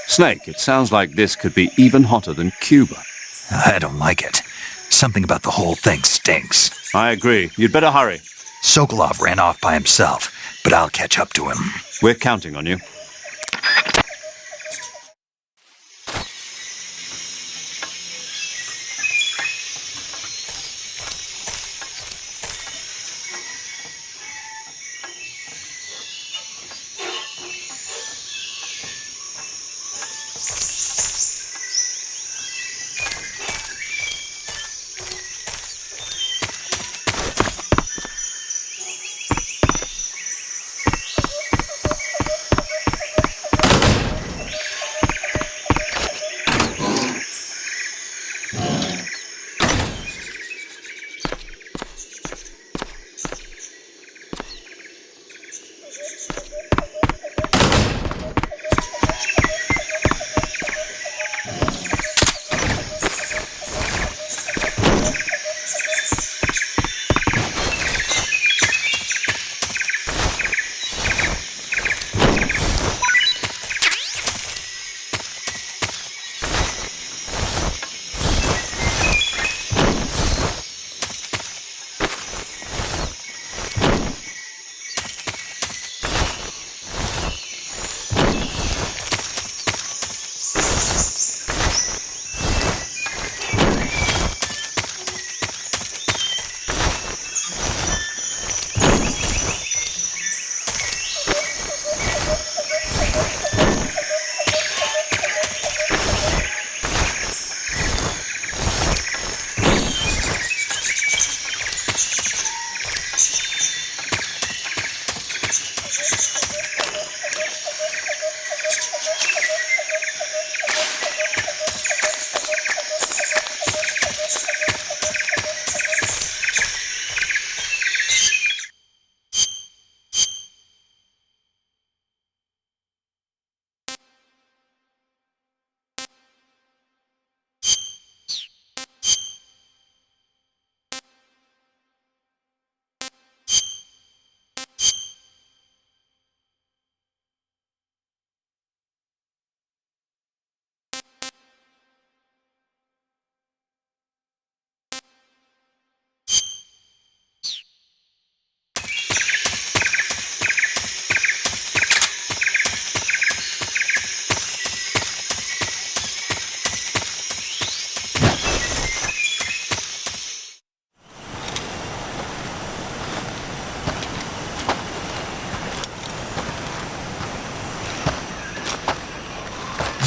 Snake, it sounds like this could be even hotter than Cuba. I don't like it. Something about the whole thing stinks. I agree. You'd better hurry. Sokolov ran off by himself, but I'll catch up to him. We're counting on you.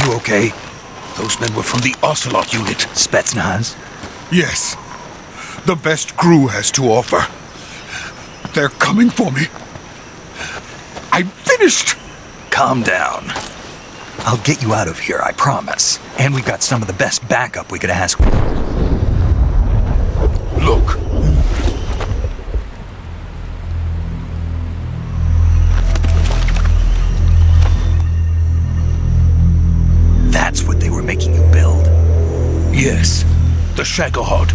You okay? Those men were from the Ocelot unit. Spetsnaz? Yes. The best GRU has to offer. They're coming for me. I'm finished! Calm down. I'll get you out of here, I promise. And we've got some of the best backup we could ask. Look. That's what they were making you build? Yes, the Shagohod.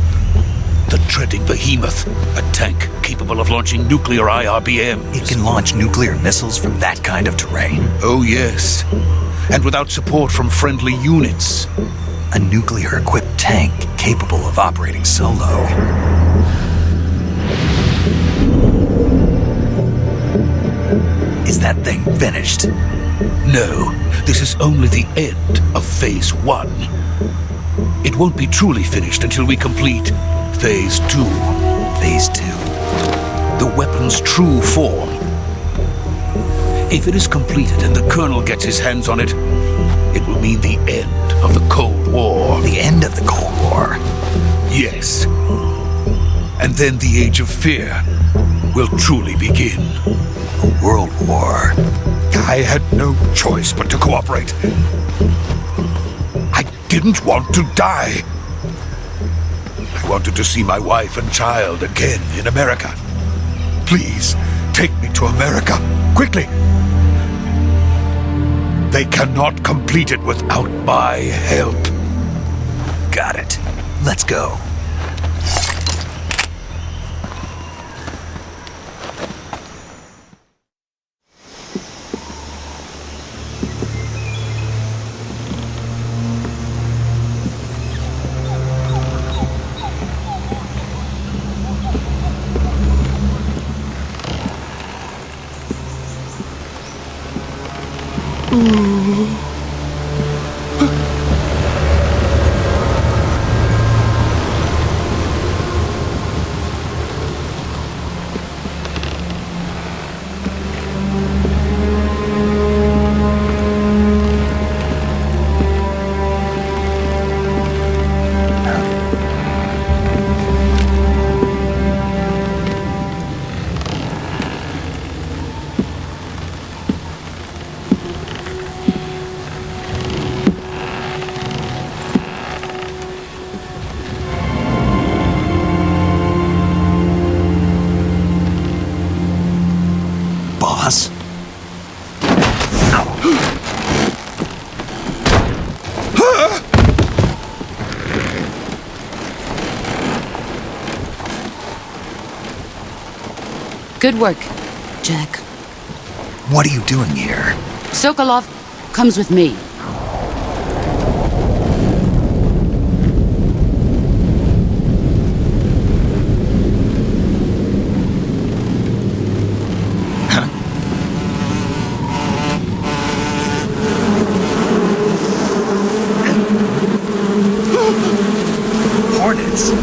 The treading behemoth. A tank capable of launching nuclear IRBMs. It can launch nuclear missiles from that kind of terrain? Oh, yes. And without support from friendly units. A nuclear-equipped tank capable of operating solo. Is that thing finished? No, this is only the end of Phase 1. It won't be truly finished until we complete Phase 2. Phase 2? The weapon's true form. If it is completed and the Colonel gets his hands on it, it will mean the end of the Cold War. The end of the Cold War? Yes. And then the Age of Fear will truly begin. A world war? I had no choice but to cooperate. I didn't want to die. I wanted to see my wife and child again in America. Please, take me to America, quickly. They cannot complete it without my help. Got it. Let's go. Boss? Good work, Jack. What are you doing here? Sokolov comes with me. Hornets?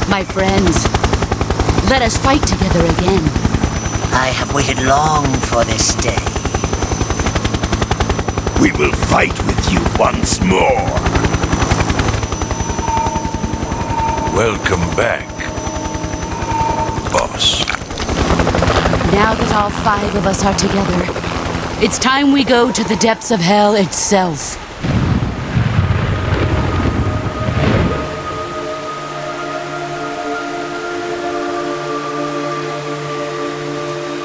My friends, let us fight together again. I have waited long for this day. We will fight with you once more. Welcome back, boss. Now that all 5 of us are together, it's time we go to the depths of hell itself.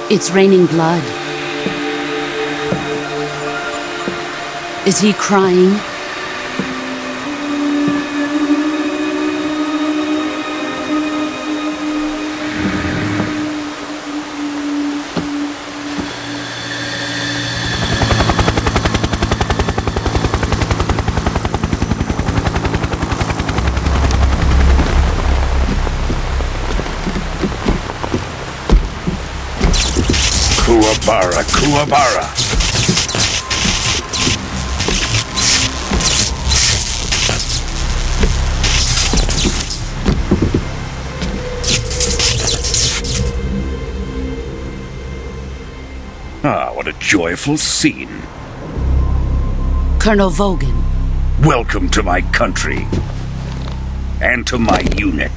It's raining blood. Is he crying? Kuwabara, Kuwabara. Ah, what a joyful scene. Colonel Vogan. Welcome to my country. And to my unit.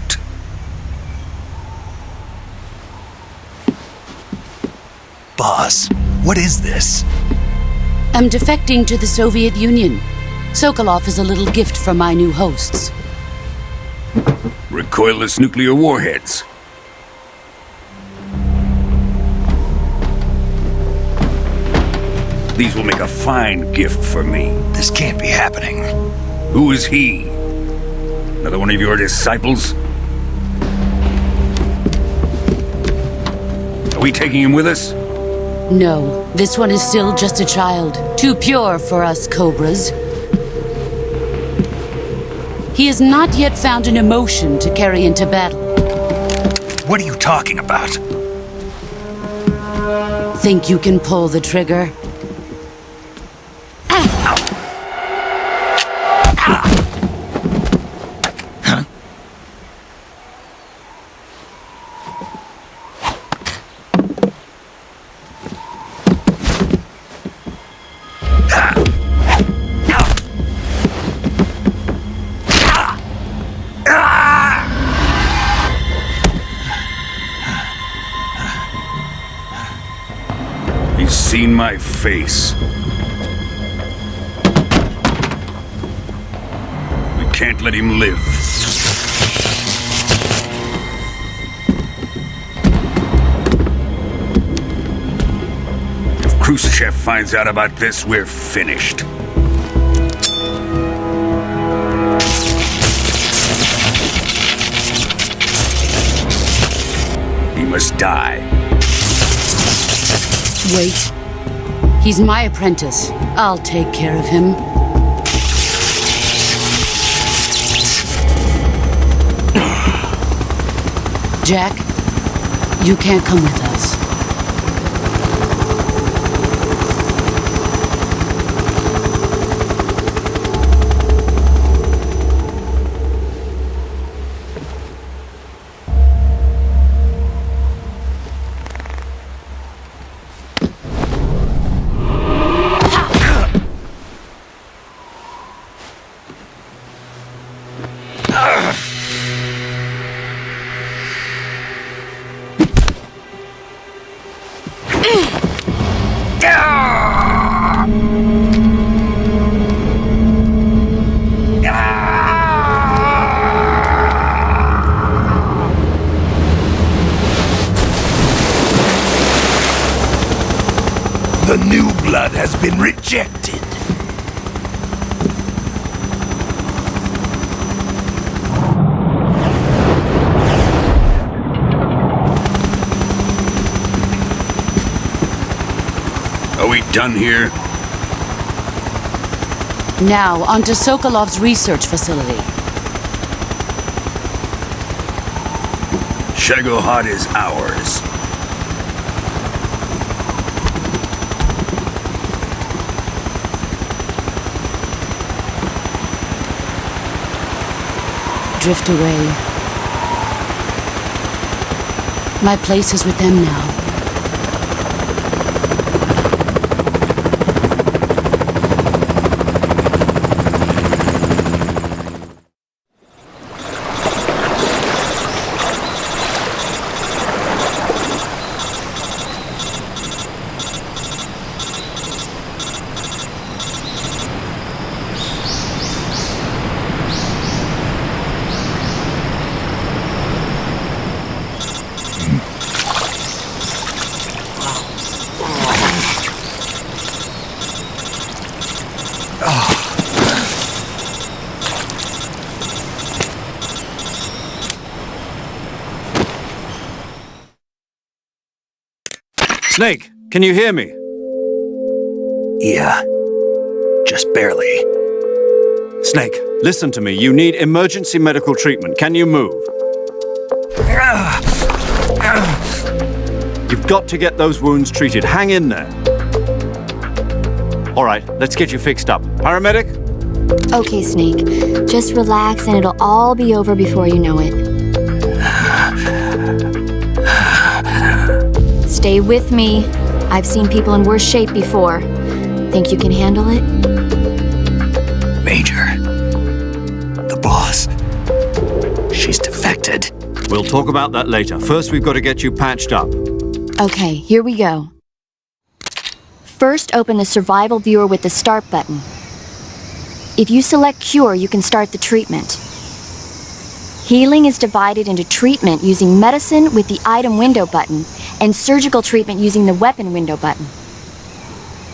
Boss, what is this? I'm defecting to the Soviet Union. Sokolov is a little gift from my new hosts. Recoilless nuclear warheads. These will make a fine gift for me. This can't be happening. Who is he? Another one of your disciples? Are we taking him with us? No, this one is still just a child. Too pure for us Cobras. He has not yet found an emotion to carry into battle. What are you talking about? Think you can pull the trigger? He's seen my face. We can't let him live. If Khrushchev finds out about this, we're finished. He must die. Wait. He's my apprentice. I'll take care of him. Jack, you can't come with us. The new blood has been rejected. Are we done here? Now, onto Sokolov's research facility. Shagohod is ours. Drift away. My place is with them now. Snake, can you hear me? Yeah. Just barely. Snake, listen to me. You need emergency medical treatment. Can you move? You've got to get those wounds treated. Hang in there. All right, let's get you fixed up. Paramedic? Okay, Snake. Just relax and it'll all be over before you know it. Stay with me. I've seen people in worse shape before. Think you can handle it? Major. The boss. She's defected. We'll talk about that later. First, we've got to get you patched up. Okay, here we go. First, open the survival viewer with the start button. If you select cure, you can start the treatment. Healing is divided into treatment using medicine with the item window button and surgical treatment using the weapon window button.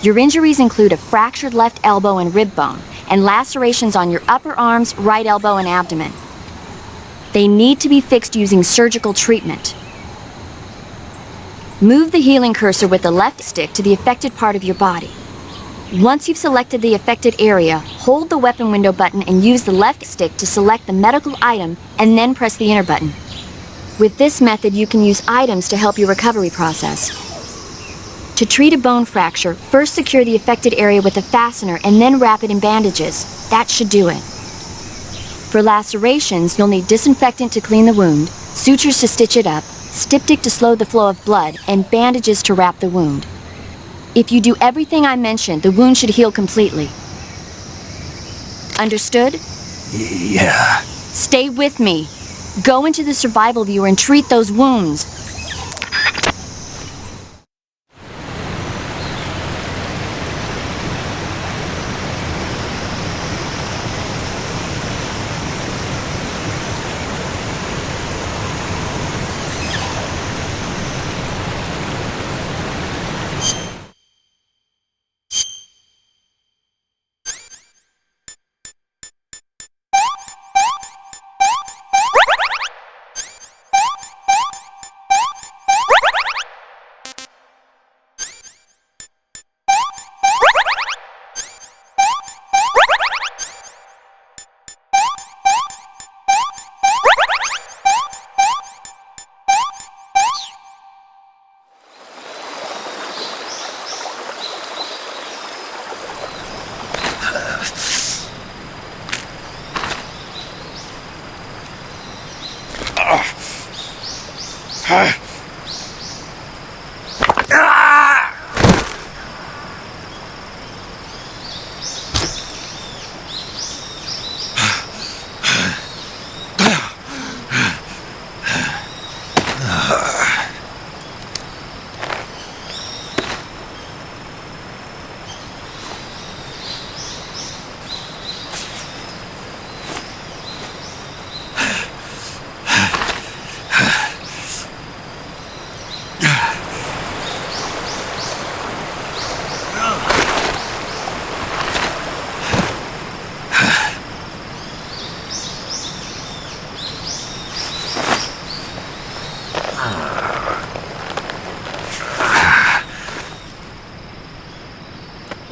Your injuries include a fractured left elbow and rib bone and lacerations on your upper arms, right elbow, and abdomen. They need to be fixed using surgical treatment. Move the healing cursor with the left stick to the affected part of your body. Once you've selected the affected area, hold the weapon window button and use the left stick to select the medical item and then press the enter button. With this method, you can use items to help your recovery process. To treat a bone fracture, first secure the affected area with a fastener and then wrap it in bandages. That should do it. For lacerations, you'll need disinfectant to clean the wound, sutures to stitch it up, styptic to slow the flow of blood, and bandages to wrap the wound. If you do everything I mentioned, the wound should heal completely. Understood? Yeah. Stay with me. Go into the survival viewer and treat those wounds.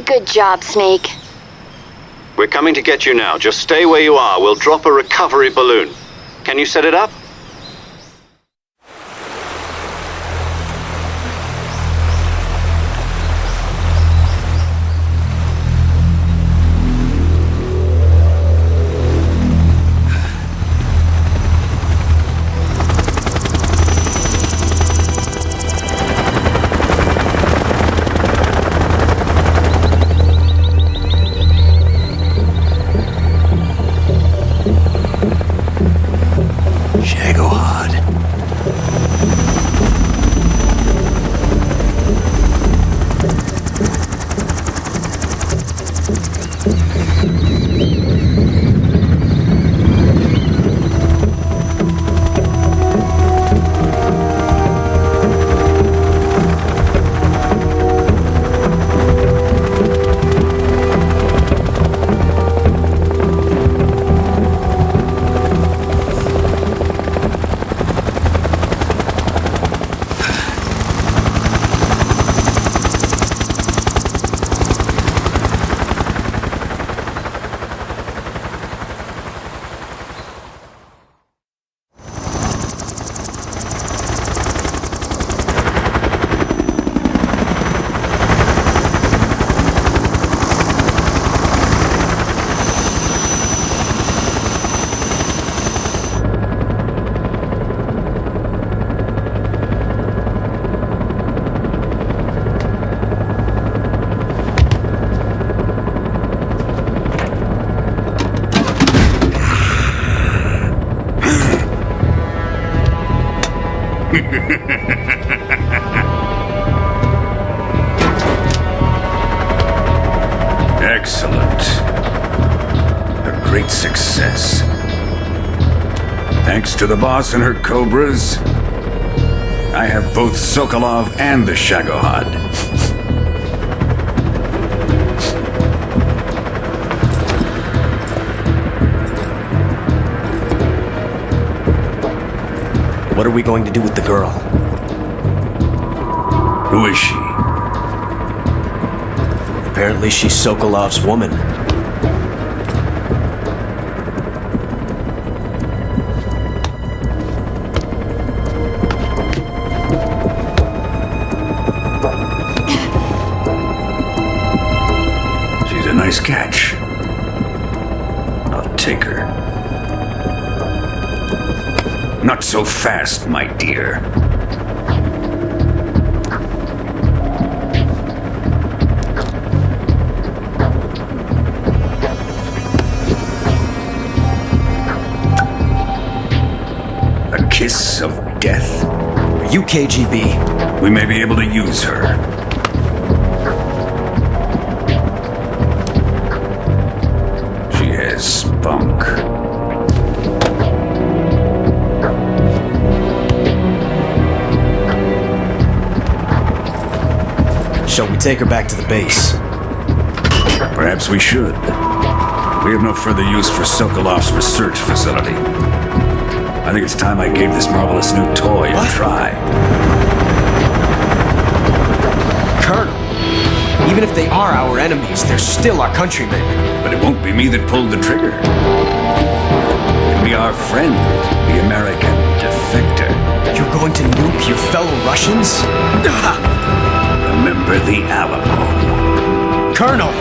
Good job, Snake. We're coming to get you now. Just stay where you are. We'll drop a recovery balloon. Can you set it up? Shit. Excellent. A great success. Thanks to the boss and her cobras, I have both Sokolov and the Shagohod. What are we going to do with the girl? Who is she? Apparently she's Sokolov's woman. She's a nice catch. I'll take her. Not so fast, my dear. A kiss of death? Are you KGB? We may be able to use her. She has spunk. Shall we take her back to the base? Perhaps we should. We have no further use for Sokolov's research facility. I think it's time I gave this marvelous new toy a try. Colonel, even if they are our enemies, they're still our countrymen. But it won't be me that pulled the trigger. It'll be our friend, the American defector. You're going to nuke your fellow Russians? Remember the Alamo. Colonel!